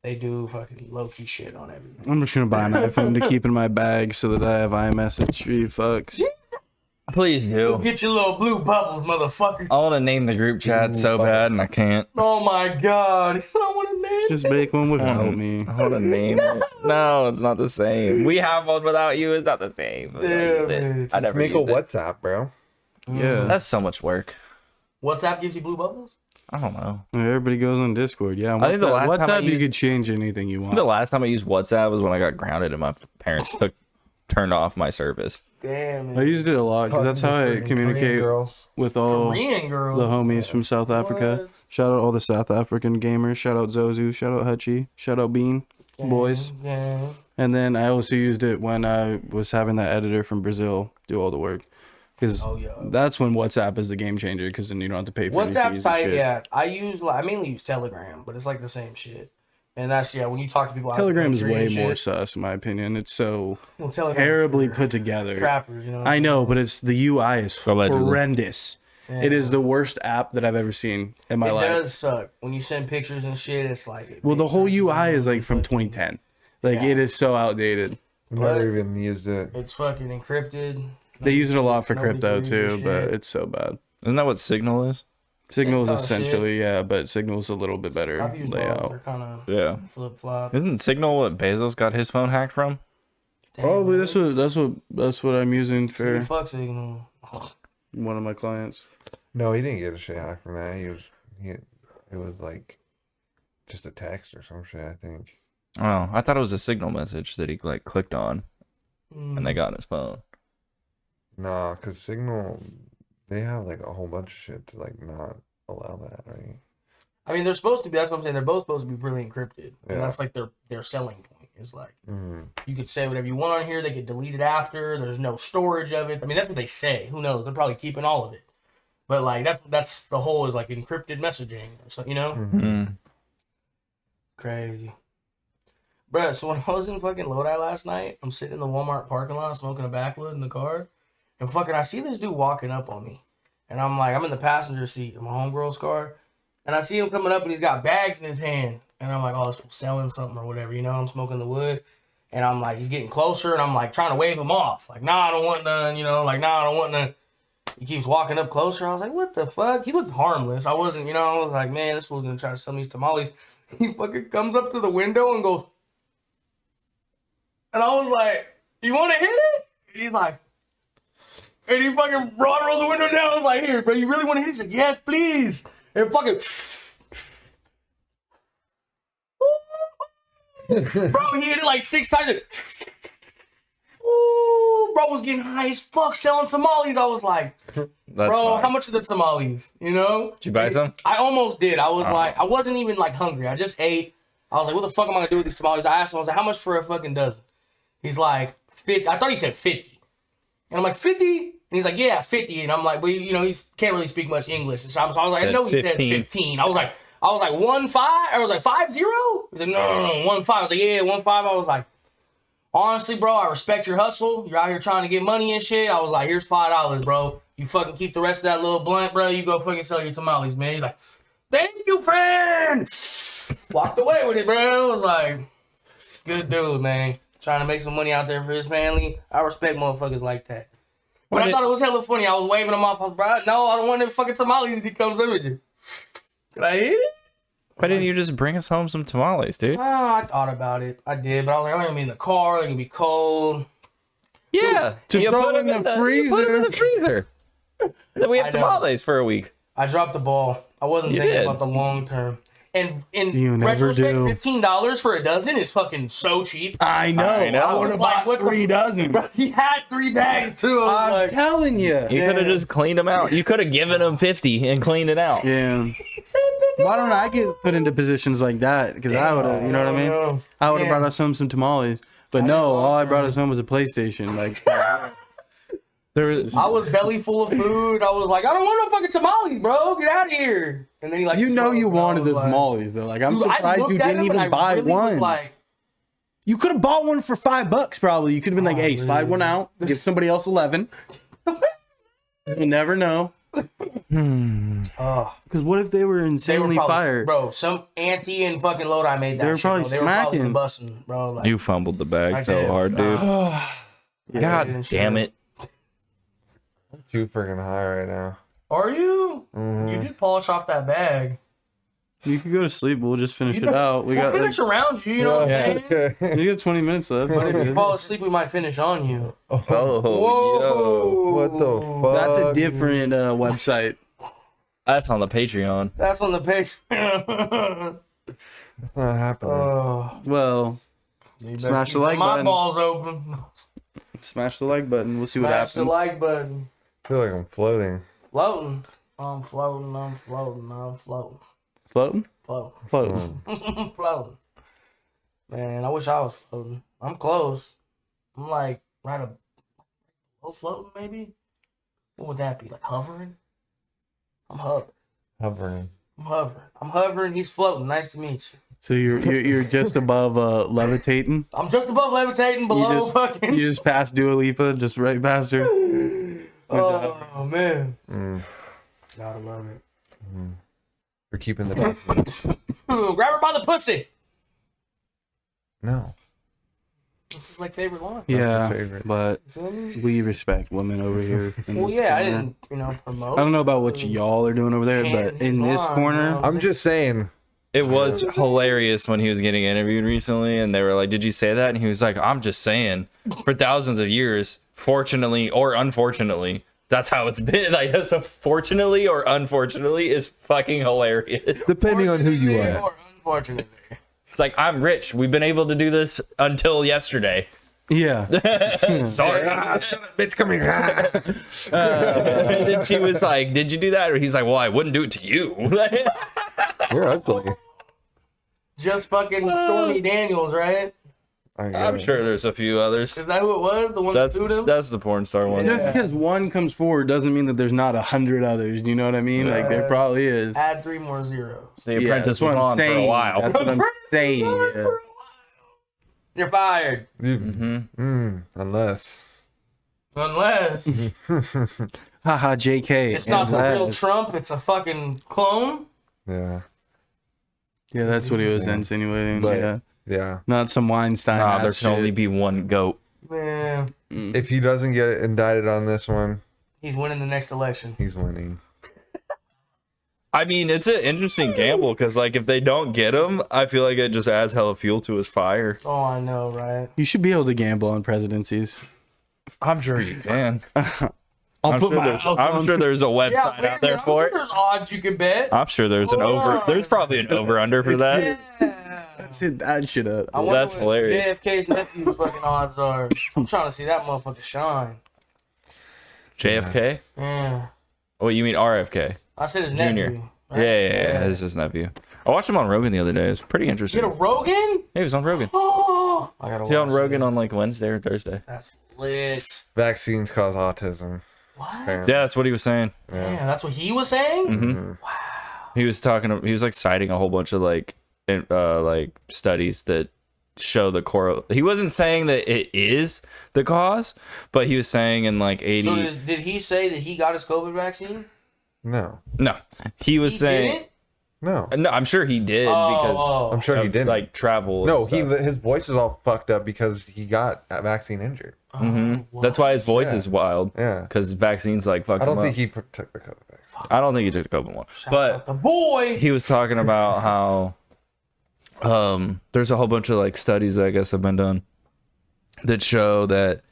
Speaker 3: They do fucking low-key shit on everything.
Speaker 4: I'm just gonna buy an iPhone to keep in my bag so that I have iMessage for you fucks.
Speaker 2: Please do.
Speaker 3: Get your little blue bubbles, motherfucker.
Speaker 2: I want to name the group chat so bad, and I can't.
Speaker 3: Oh my god. I want to name
Speaker 4: Just make one without me.
Speaker 2: I want to name it. No, it's not the same. We have one without you. It's not the same.
Speaker 3: Damn
Speaker 2: I never
Speaker 1: Make a
Speaker 2: use it.
Speaker 1: WhatsApp, bro.
Speaker 4: Yeah.
Speaker 2: That's so much work.
Speaker 3: WhatsApp gives you blue bubbles?
Speaker 2: I don't know.
Speaker 4: Everybody goes on Discord. Yeah.
Speaker 2: I think the last time I
Speaker 4: WhatsApp you
Speaker 2: used-
Speaker 4: could change anything you want.
Speaker 2: The last time I used WhatsApp was when I got grounded and my parents turned off my service.
Speaker 3: Damn.
Speaker 4: I used it a lot because that's how I communicate
Speaker 1: girls.
Speaker 4: with all
Speaker 3: Korean girls.
Speaker 4: the homies from South Africa.
Speaker 3: What?
Speaker 4: Shout out all the South African gamers. Shout out Zozu. Shout out Hutchie. Shout out Bean. Boys.
Speaker 3: Yeah.
Speaker 4: And then I also used it when I was having that editor from Brazil do all the work. Because that's when WhatsApp is the game changer, because then you don't have to pay for any
Speaker 3: WhatsApp's
Speaker 4: fees and
Speaker 3: tight,
Speaker 4: shit.
Speaker 3: yeah. I mainly use Telegram, but it's like the same shit. And that's, when you talk to people out
Speaker 4: Telegram is
Speaker 3: of the country
Speaker 4: way
Speaker 3: and
Speaker 4: more
Speaker 3: shit,
Speaker 4: sus, in my opinion. It's so
Speaker 3: well, Telegram
Speaker 4: terribly
Speaker 3: for
Speaker 4: put together.
Speaker 3: trappers, you know.
Speaker 4: I know, but it's the UI is
Speaker 2: Allegedly.
Speaker 4: horrendous.
Speaker 3: Yeah.
Speaker 4: It is the worst app that I've ever seen in my
Speaker 3: It
Speaker 4: life.
Speaker 3: does suck. When you send pictures and shit, it's like...
Speaker 4: Well, the whole UI is like from 2010. Like,
Speaker 3: Yeah.
Speaker 4: it is so outdated.
Speaker 1: Never even used it.
Speaker 3: It's fucking encrypted.
Speaker 4: They use it a lot for
Speaker 3: Nobody
Speaker 4: crypto
Speaker 3: reads your
Speaker 4: too, but
Speaker 3: shit.
Speaker 4: it's so bad.
Speaker 2: Isn't that what Signal is?
Speaker 4: Signal's
Speaker 3: Oh, shit.
Speaker 4: essentially, yeah, but Signal's a little bit better
Speaker 3: I've used both. They're
Speaker 4: layout.
Speaker 3: kind of
Speaker 2: Yeah.
Speaker 3: flip-flop.
Speaker 2: Isn't Signal what Bezos got his phone hacked from?
Speaker 4: Probably that's what I'm using for
Speaker 3: Fuck Signal.
Speaker 4: one of my clients.
Speaker 1: No, he didn't get a shit hack from that. It was like just a text or some shit, I think.
Speaker 2: Oh, I thought it was a Signal message that he like clicked on and they got in his phone.
Speaker 1: Nah, because Signal, they have like a whole bunch of shit to like not allow that, right?
Speaker 3: I mean, they're supposed to be. That's what I'm saying. They're both supposed to be really encrypted, and
Speaker 1: Yeah.
Speaker 3: that's like their selling point. Is like
Speaker 1: Mm-hmm.
Speaker 3: you could say whatever you want on here. They get deleted after. There's no storage of it. I mean, that's what they say. Who knows? They're probably keeping all of it. But like that's the whole is like encrypted messaging. So you know,
Speaker 2: Mm.
Speaker 3: crazy. Bruh, so when I was in fucking Lodi last night, I'm sitting in the Walmart parking lot smoking a backwood in the car, and fucking I see this dude walking up on me, and I'm like, I'm in the passenger seat of my homegirl's car, and I see him coming up and he's got bags in his hand, and I'm like, oh, this fool's selling something or whatever, you know? I'm smoking the wood, and I'm like, he's getting closer, and I'm like trying to wave him off, like, nah, I don't want none, you know, like, nah, I don't want none. He keeps walking up closer. I was like, what the fuck? He looked harmless. I wasn't, you know, I was like, man, this fool's gonna try to sell me these tamales. He fucking comes up to the window and goes, and I was like, you want to hit it? And he's like, and he fucking rolled the window down. I was like, here, bro, you really want to hit it? He said, yes, please. And fucking, bro, he hit it like 6 times. Ooh, bro was getting high as fuck selling tamales. I was like,
Speaker 2: That's
Speaker 3: bro,
Speaker 2: fine.
Speaker 3: how much are the tamales? You know?
Speaker 2: Did you buy some?
Speaker 3: I almost did. I was like, I wasn't even like hungry. I just ate. I was like, what the fuck am I gonna do with these tamales? I asked him, I was like, how much for a fucking dozen? He's like, 50. I thought he said 50. And I'm like, 50? And he's like, yeah, 50. And I'm like, well, you know, he can't really speak much English. And so I was like, I know he said 15. I was like 1-5. I was like 5-0. He's like, no, 1-5. I was like, yeah, 1-5. I was like, honestly, bro, I respect your hustle. You're out here trying to get money and shit. I was like, here's $5, bro. You fucking keep the rest of that little blunt, bro. You go fucking sell your tamales, man. He's like, thank you, friend. Walked away with it, bro. I was like, good dude, man. Trying to make some money out there for his family. I respect motherfuckers like that. But I thought it was hella funny. I was waving him off. I was, bro, no, I don't want them fucking tamales if he comes up with you. Could I hit it?
Speaker 2: Why didn't you just bring us home some tamales, dude?
Speaker 3: I thought about it. I did, but I was like, I'm gonna be in the car. They're gonna be cold.
Speaker 2: Yeah,
Speaker 4: To
Speaker 2: you
Speaker 4: throw
Speaker 2: put
Speaker 4: in
Speaker 2: them
Speaker 4: the
Speaker 2: you put 'em in the freezer. Then we have
Speaker 3: I know.
Speaker 2: tamales for a week.
Speaker 3: I dropped the ball. I wasn't
Speaker 2: You
Speaker 3: thinking
Speaker 2: did.
Speaker 3: about the long term. And
Speaker 4: You
Speaker 3: in
Speaker 4: never
Speaker 3: retrospect,
Speaker 4: do.
Speaker 3: $15 for a dozen is fucking so cheap.
Speaker 4: I know.
Speaker 2: I know.
Speaker 4: I would have
Speaker 3: Like,
Speaker 4: bought
Speaker 3: what the-
Speaker 4: 3 dozen.
Speaker 3: Bro, he had 3 bags too. I was
Speaker 4: I'm
Speaker 3: like,
Speaker 4: telling you.
Speaker 2: You could have just cleaned them out. You could have given them 50 and cleaned it out.
Speaker 4: Yeah. Why don't I get put into positions like that? Because I would have, you know what I mean? I would have brought us some tamales. But no, all I brought us home was a PlayStation. Like,
Speaker 2: There was,
Speaker 3: I was belly full of food. I was like, I don't want no fucking tamales, bro. Get out of here. And then he like,
Speaker 4: you know you wanted the
Speaker 3: like,
Speaker 4: tamales, though. Like, I'm
Speaker 3: Dude, I
Speaker 4: surprised
Speaker 3: looked
Speaker 4: you
Speaker 3: at
Speaker 4: didn't
Speaker 3: him and
Speaker 4: even
Speaker 3: I
Speaker 4: buy
Speaker 3: really was
Speaker 4: one.
Speaker 3: like,
Speaker 4: You could have bought one for $5, probably. You could have been like, hey, slide one out, give somebody else 11. You never know.
Speaker 3: Oh,
Speaker 4: Because what if they were
Speaker 3: they were
Speaker 4: insanely
Speaker 3: probably,
Speaker 4: fired?
Speaker 3: bro. Some auntie in fucking Lodi made that.
Speaker 4: They were
Speaker 3: shit,
Speaker 4: probably
Speaker 3: bro. They were probably
Speaker 4: smacking.
Speaker 3: busting, bro. Like,
Speaker 2: You fumbled the bag
Speaker 3: I
Speaker 2: so
Speaker 3: did.
Speaker 2: hard, dude. God
Speaker 3: didn't
Speaker 2: damn
Speaker 3: shoot.
Speaker 2: it.
Speaker 1: Too freaking high right now.
Speaker 3: Are you?
Speaker 1: Mhm.
Speaker 3: You did polish off that bag.
Speaker 4: You can go to sleep. We'll just finish
Speaker 3: You
Speaker 4: it
Speaker 3: know-
Speaker 4: out. We
Speaker 3: We'll
Speaker 4: got like,
Speaker 3: finish around you. You know what I'm saying?
Speaker 1: Okay.
Speaker 4: you got 20 minutes left.
Speaker 3: But if you fall asleep, we might finish on you.
Speaker 2: Oh, yo.
Speaker 1: What the fuck?
Speaker 4: That's a different website.
Speaker 2: That's on the Patreon.
Speaker 3: That's on the page.
Speaker 1: That's not happening.
Speaker 3: Oh,
Speaker 4: Well,
Speaker 3: you better
Speaker 4: Smash the
Speaker 3: keep
Speaker 4: like
Speaker 3: my
Speaker 4: button.
Speaker 3: balls open.
Speaker 4: smash the like button. We'll see what
Speaker 3: Smash the
Speaker 4: happens.
Speaker 3: like button.
Speaker 1: I feel like I'm floating.
Speaker 3: Floating. I'm floating. I'm floating. I'm floating.
Speaker 4: Floating?
Speaker 3: Floating.
Speaker 4: Floating.
Speaker 3: Floating. Man, I wish I was floating. I'm close. I'm like right above floating, maybe. What would that be? Like hovering? I'm hovering.
Speaker 1: Hovering.
Speaker 3: I'm hovering. I'm hovering. He's floating. Nice to meet you.
Speaker 4: So you're just above levitating.
Speaker 3: I'm just above levitating, below
Speaker 4: You
Speaker 3: fucking.
Speaker 4: You just passed Dua Lipa, just right past her.
Speaker 3: Oh man.
Speaker 1: Mm.
Speaker 3: Gotta love it.
Speaker 1: We're keeping the documents.
Speaker 3: Grab her by the pussy.
Speaker 1: No.
Speaker 3: This is like favorite line.
Speaker 4: Yeah,
Speaker 1: favorite.
Speaker 4: but
Speaker 3: You feel me?
Speaker 4: we respect women over here. In
Speaker 3: Well,
Speaker 4: this
Speaker 3: yeah, I
Speaker 4: corner.
Speaker 3: didn't, promote.
Speaker 4: I don't know about what y'all are doing over there,
Speaker 3: Chanting
Speaker 4: but in
Speaker 3: his
Speaker 4: this
Speaker 3: line,
Speaker 4: corner,
Speaker 3: bro.
Speaker 1: I'm just saying.
Speaker 2: It was hilarious when he was getting interviewed recently, and they were like, "Did you say that?" And he was like, "I'm just saying, for thousands of years, fortunately or unfortunately, that's how it's been." Like, that's fortunately or unfortunately is fucking hilarious.
Speaker 1: Depending on who you
Speaker 3: Fortunately
Speaker 1: are.
Speaker 3: or unfortunately.
Speaker 2: It's like, I'm rich. We've been able to do this until yesterday.
Speaker 4: yeah.
Speaker 2: Sorry.
Speaker 1: Shut up, bitch, come here.
Speaker 2: And then she was like, "Did you do that?" Or he's like, "Well, I wouldn't do it to you."
Speaker 1: You're ugly.
Speaker 3: Just fucking Stormy Daniels, right?
Speaker 2: I'm sure there's a few others.
Speaker 3: Is that who it was? The one that sued him?
Speaker 2: That's the porn star one.
Speaker 4: Just because one comes forward doesn't mean that there's not 100 others. You know what I mean? Like there probably is.
Speaker 3: Add 3 more zeros.
Speaker 2: The
Speaker 4: Yeah,
Speaker 2: Apprentice
Speaker 4: that's what
Speaker 2: was
Speaker 4: I'm
Speaker 2: on for a
Speaker 4: saying.
Speaker 2: while.
Speaker 4: That's what I'm saying. Yeah.
Speaker 3: You're fired.
Speaker 1: Unless.
Speaker 3: Unless
Speaker 4: Haha, JK.
Speaker 3: it's not the real
Speaker 4: unless-
Speaker 3: Trump, it's a fucking clone.
Speaker 1: Yeah.
Speaker 4: Yeah, that's what he was insinuating.
Speaker 1: But-
Speaker 4: yeah.
Speaker 1: Yeah.
Speaker 4: Not some Weinstein.
Speaker 2: Nah,
Speaker 4: ass
Speaker 2: there can only
Speaker 4: shit.
Speaker 2: be one goat.
Speaker 3: Man,
Speaker 1: If he doesn't get indicted on this one,
Speaker 3: he's winning the next election.
Speaker 1: he's winning.
Speaker 2: I mean, it's an interesting gamble because, like, if they don't get him, I feel like it just adds hella fuel to his fire.
Speaker 3: Oh, I know, right?
Speaker 4: You should be able to gamble on presidencies.
Speaker 2: I'm sure you can.
Speaker 4: I'll
Speaker 2: I'm
Speaker 4: put
Speaker 2: sure
Speaker 4: my
Speaker 2: there's,
Speaker 4: house
Speaker 2: I'm
Speaker 4: on-
Speaker 2: sure there's a website
Speaker 3: Yeah,
Speaker 2: out
Speaker 3: wait,
Speaker 2: there
Speaker 3: I'm
Speaker 2: for
Speaker 3: sure
Speaker 2: it.
Speaker 3: there's odds you could bet.
Speaker 2: I'm sure there's an
Speaker 3: Hold
Speaker 2: over.
Speaker 3: on.
Speaker 2: There's probably an over under for that.
Speaker 4: Let's hit that shit up.
Speaker 3: I wonder
Speaker 2: That's
Speaker 3: what
Speaker 2: hilarious.
Speaker 3: JFK's nephew's fucking odds are. I'm trying to see that motherfucker shine.
Speaker 2: JFK?
Speaker 3: Yeah.
Speaker 2: Oh, you mean RFK?
Speaker 3: I said his
Speaker 2: Junior.
Speaker 3: nephew.
Speaker 2: Yeah. This is his nephew. I watched him on Rogan the other day. It was pretty interesting.
Speaker 3: Get a Rogan?
Speaker 2: Yeah, he was on Rogan.
Speaker 3: Oh, I gotta
Speaker 2: He was on
Speaker 3: watch
Speaker 2: Rogan
Speaker 3: that.
Speaker 2: on like Wednesday or Thursday.
Speaker 3: That's lit.
Speaker 1: Vaccines cause autism.
Speaker 3: What?
Speaker 1: Yeah.
Speaker 2: Yeah, that's what he was saying.
Speaker 3: Damn, that's what he was saying?
Speaker 2: Mm-hmm. He was talking. He was like citing a whole bunch of like studies that show the core. He wasn't saying that it is the cause, but he was saying in like 80.
Speaker 3: So did he say that he got his COVID vaccine?
Speaker 1: No.
Speaker 2: No, he was
Speaker 3: He
Speaker 2: saying.
Speaker 3: didn't?
Speaker 1: No.
Speaker 2: No, I'm sure he did because
Speaker 1: I'm sure he
Speaker 2: of,
Speaker 1: didn't.
Speaker 2: like travel.
Speaker 1: No,
Speaker 2: and stuff.
Speaker 1: his voice is all fucked up because he got a vaccine injured.
Speaker 2: That's why his voice
Speaker 1: Yeah.
Speaker 2: is wild.
Speaker 1: Yeah.
Speaker 2: Because vaccines like fuck
Speaker 1: I don't
Speaker 2: him
Speaker 1: think
Speaker 2: up.
Speaker 1: he took the COVID vaccine.
Speaker 2: I don't think he took the COVID one, but
Speaker 3: The boy.
Speaker 2: he was talking about how there's a whole bunch of like studies that I guess have been done that show that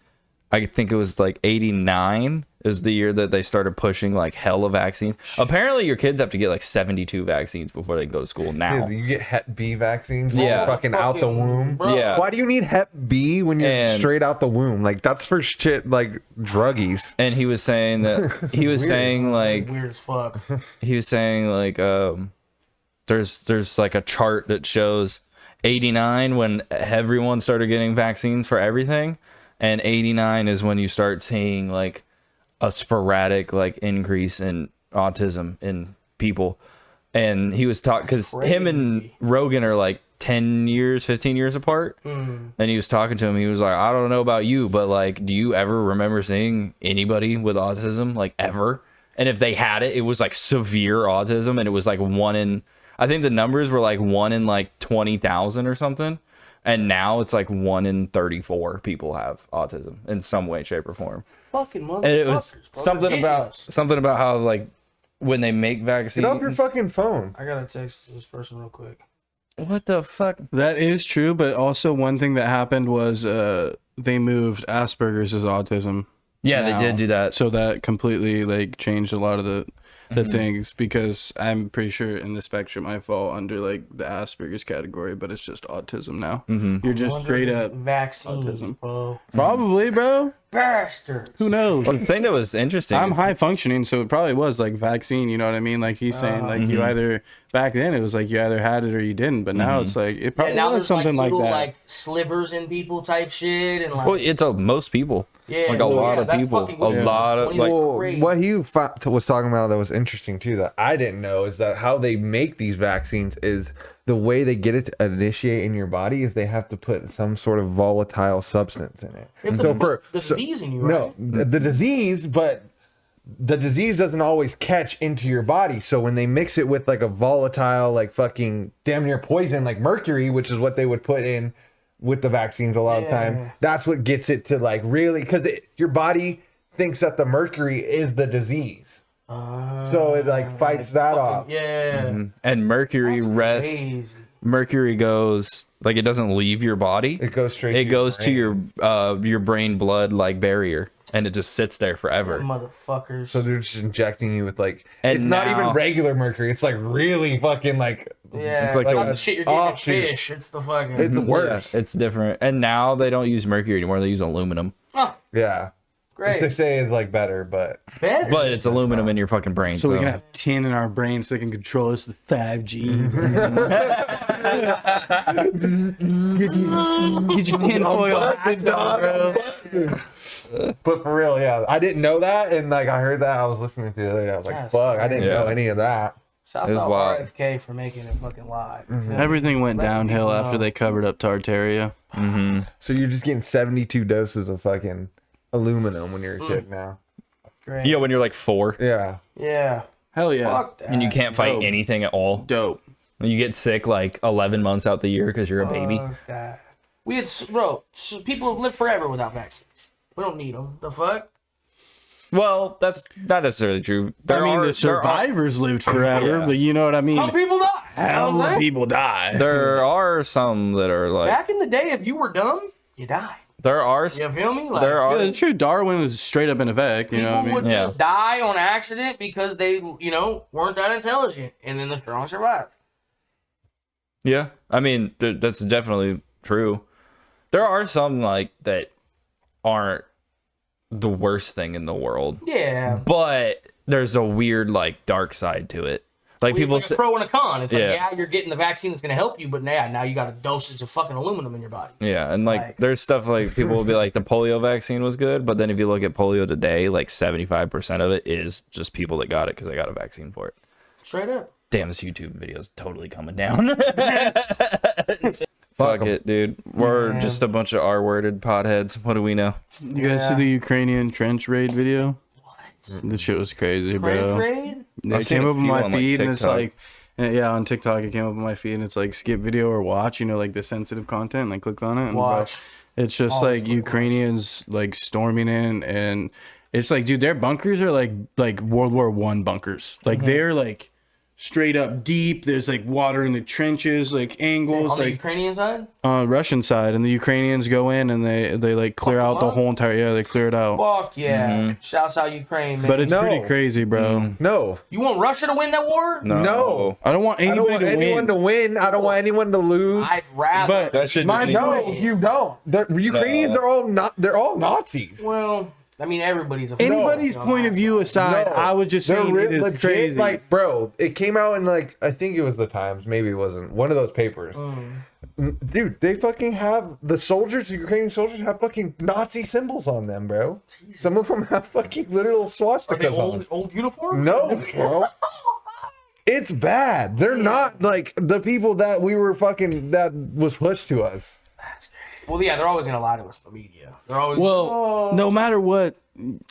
Speaker 2: I think it was like 89 is the year that they started pushing like hella vaccines. Apparently your kids have to get like 72 vaccines before they can go to school now.
Speaker 1: Dude, you get Hep B vaccines when
Speaker 2: Yeah.
Speaker 1: you're fucking out the womb.
Speaker 3: Bro.
Speaker 2: Yeah.
Speaker 1: Why do you need Hep B when you're
Speaker 2: And-
Speaker 1: straight out the womb? Like that's for shit like druggies.
Speaker 2: And he was saying that he was saying like
Speaker 3: Weird as fuck.
Speaker 2: he was saying like there's like a chart that shows 89 when everyone started getting vaccines for everything, and 89 is when you start seeing like a sporadic like increase in autism in people. And he was talking because him and
Speaker 3: crazy.
Speaker 2: Rogan are like 10 years, 15 years apart. And he was talking to him. He was like, I don't know about you, but like, do you ever remember seeing anybody with autism, like ever? And if they had it, it was like severe autism, and it was like I think the numbers were like 1 in like 20,000 or something. And now it's like 1 in 34 people have autism in some way, shape, or form.
Speaker 3: Fucking motherfuckers.
Speaker 2: And it was
Speaker 3: bro.
Speaker 2: something about how like when they make vaccines.
Speaker 1: Get off your fucking phone.
Speaker 3: I gotta text this person real quick.
Speaker 2: What the fuck?
Speaker 4: That is true, but also one thing that happened was they moved Asperger's as autism.
Speaker 2: Yeah,
Speaker 4: now.
Speaker 2: they did do that.
Speaker 4: So that completely like changed a lot of the things, because I'm pretty sure in the spectrum I fall under like the Asperger's category, but it's just autism now. You're just straight up
Speaker 3: vaccines,
Speaker 4: autism.
Speaker 3: bro.
Speaker 4: Probably, bro.
Speaker 3: Bastards.
Speaker 4: Who knows?
Speaker 2: Well, the thing that was interesting
Speaker 4: I'm
Speaker 2: is,
Speaker 4: high functioning, so it probably was like vaccine, you know what I mean? Like he's saying, like you either, back then it was like you either had it or you didn't, but now it's like, it probably
Speaker 3: now
Speaker 4: was
Speaker 3: there's
Speaker 4: something like
Speaker 3: little,
Speaker 4: that.
Speaker 3: like slivers in people type shit, and like
Speaker 2: well, it's most people.
Speaker 3: yeah,
Speaker 2: like a lot of
Speaker 3: that's
Speaker 2: people.
Speaker 3: fucking
Speaker 2: A
Speaker 3: weird.
Speaker 2: lot of like.
Speaker 1: Well,
Speaker 3: crazy.
Speaker 1: what he was talking about that was interesting too, that I didn't know, is that how they make these vaccines is the way they get it to initiate in your body is they have to put some sort of volatile substance in it.
Speaker 3: They have to put the disease in you, right?
Speaker 1: No, the disease, but the disease doesn't always catch into your body. So when they mix it with like a volatile, like fucking damn near poison, like mercury, which is what they would put in with the vaccines a lot of the time, that's what gets it to like really, because your body thinks that the mercury is the disease. So it like fights that off.
Speaker 3: Yeah.
Speaker 2: And mercury rests.
Speaker 3: Crazy.
Speaker 2: Mercury goes like, it doesn't leave your body.
Speaker 1: It goes straight.
Speaker 2: It goes to your brain blood like barrier, and it just sits there forever.
Speaker 3: Motherfuckers.
Speaker 1: So they're just injecting you with like,
Speaker 2: And
Speaker 1: it's not
Speaker 2: now-
Speaker 1: even regular mercury. It's like really fucking like,
Speaker 3: yeah,
Speaker 2: it's like
Speaker 3: like
Speaker 2: a
Speaker 3: the shit you're getting in
Speaker 1: offshoot.
Speaker 3: fish. It's the fucking.
Speaker 1: it's
Speaker 2: Yeah,
Speaker 1: worse.
Speaker 2: it's different. And now they don't use mercury anymore. They use aluminum.
Speaker 3: Oh,
Speaker 1: Yeah.
Speaker 3: great.
Speaker 1: Which they say is like better, but
Speaker 3: Better.
Speaker 2: But it's aluminum in your fucking brain.
Speaker 4: So we can have tin in our brains so they can control us with 5G. Get your tin foil hats on, bro.
Speaker 1: But for real, yeah, I didn't know that, and like I heard that, I was listening to it the other day. I was like,
Speaker 3: That's
Speaker 1: "Fuck, I didn't
Speaker 2: Yeah.
Speaker 1: know any of that."
Speaker 3: Shouts
Speaker 2: It was
Speaker 3: out
Speaker 2: wild.
Speaker 3: RFK for making it fucking live.
Speaker 4: Everything went
Speaker 3: Let the
Speaker 4: downhill
Speaker 3: people
Speaker 4: after
Speaker 3: know.
Speaker 4: they covered up Tartaria.
Speaker 1: So you're just getting 72 doses of fucking aluminum when you're a kid now.
Speaker 3: Great.
Speaker 2: Yeah, when you're like 4
Speaker 1: Yeah,
Speaker 3: Yeah.
Speaker 4: Hell yeah.
Speaker 3: Fuck that.
Speaker 2: and you can't fight
Speaker 4: Dope.
Speaker 2: anything at all.
Speaker 4: Dope.
Speaker 2: And you get sick like 11 months out the year because you're a baby.
Speaker 3: Fuck that. We had, people have lived forever without vaccines. We don't need them. The fuck?
Speaker 2: Well, that's not necessarily true.
Speaker 4: The survivors lived forever, but you know what I mean?
Speaker 3: Some people die. You know
Speaker 4: Hell
Speaker 3: what I'm
Speaker 4: of
Speaker 3: saying?
Speaker 4: people die.
Speaker 2: There are some that are like.
Speaker 3: Back in the day, if you were dumb, you died.
Speaker 2: There are.
Speaker 3: You feel me? Like,
Speaker 2: There are.
Speaker 4: Yeah, it's true. Darwin was straight up in effect. You know what I
Speaker 3: people
Speaker 4: mean?
Speaker 3: would
Speaker 2: Yeah.
Speaker 3: just die on accident because they, weren't that intelligent, and then the strong survived.
Speaker 2: Yeah, I mean that's definitely true. There are some like that aren't the worst thing in the world,
Speaker 3: Yeah.
Speaker 2: but there's a weird like dark side to it. Like people
Speaker 3: It's
Speaker 2: say,
Speaker 3: like a pro and a con. It's like,
Speaker 2: Yeah.
Speaker 3: yeah, you're getting the vaccine that's going to help you, but now you got a dosage of fucking aluminum in your body.
Speaker 2: yeah, and like there's stuff like people will be like the polio vaccine was good, but then if you look at polio today, like 75% of it is just people that got it because they got a vaccine for it.
Speaker 3: Straight up.
Speaker 2: Damn, this YouTube video is totally coming down. Fuck
Speaker 1: 'em.
Speaker 2: it, dude. We're just a bunch of R-worded potheads. What do we know?
Speaker 4: You guys see the Ukrainian trench raid video? What? This shit was crazy,
Speaker 3: Trade
Speaker 4: bro.
Speaker 3: grade?
Speaker 4: It
Speaker 2: I've seen
Speaker 4: came
Speaker 2: a
Speaker 4: up on
Speaker 2: few
Speaker 4: my
Speaker 2: on, like,
Speaker 4: feed, and it's
Speaker 2: TikTok.
Speaker 4: like, yeah, on TikTok it came up on my feed, and it's like skip video or watch, like the sensitive content. And I clicked on it, and
Speaker 3: Watch.
Speaker 4: bro, it's just
Speaker 3: Always
Speaker 4: like
Speaker 3: click
Speaker 4: Ukrainians like storming in, and it's like, dude, their bunkers are like World War I bunkers. Like they're like straight up deep. There's like water in the trenches, like angles,
Speaker 3: On the
Speaker 4: like
Speaker 3: Ukrainian side?
Speaker 4: Russian side, and the Ukrainians go in and they like clear
Speaker 3: Fuck
Speaker 4: out
Speaker 3: them
Speaker 4: the
Speaker 3: up?
Speaker 4: whole entire they clear it out.
Speaker 3: Fuck yeah. Shouts out Ukraine, man.
Speaker 4: But it's
Speaker 1: No.
Speaker 4: pretty crazy, bro.
Speaker 1: no,
Speaker 3: You want Russia to win that war?
Speaker 1: no.
Speaker 4: I don't want
Speaker 1: I
Speaker 4: anybody
Speaker 1: don't want
Speaker 4: to
Speaker 1: anyone
Speaker 4: win.
Speaker 1: to win. I don't want anyone to lose.
Speaker 3: I'd rather.
Speaker 4: But
Speaker 2: That shit
Speaker 3: Mine-
Speaker 2: just
Speaker 1: No, you don't. The Ukrainians are all not. They're all Nazis.
Speaker 3: Well, I mean, everybody's a
Speaker 4: Anybody's point of view aside,
Speaker 1: No,
Speaker 4: I was just
Speaker 1: they're
Speaker 4: saying it is
Speaker 1: legit,
Speaker 4: crazy.
Speaker 1: Like, bro, it came out in like I think it was the Times, maybe it wasn't one of those papers. Dude, they fucking have the soldiers, the Ukrainian soldiers have fucking Nazi symbols on them, bro. Some of them have fucking literal
Speaker 3: Are they
Speaker 1: swastikas on.
Speaker 3: old uniforms?
Speaker 1: No, bro. It's bad. They're not like the people that we were fucking that was pushed to us.
Speaker 3: That's great. Well, yeah, they're always gonna lie to us. The media. They're always
Speaker 4: no matter what.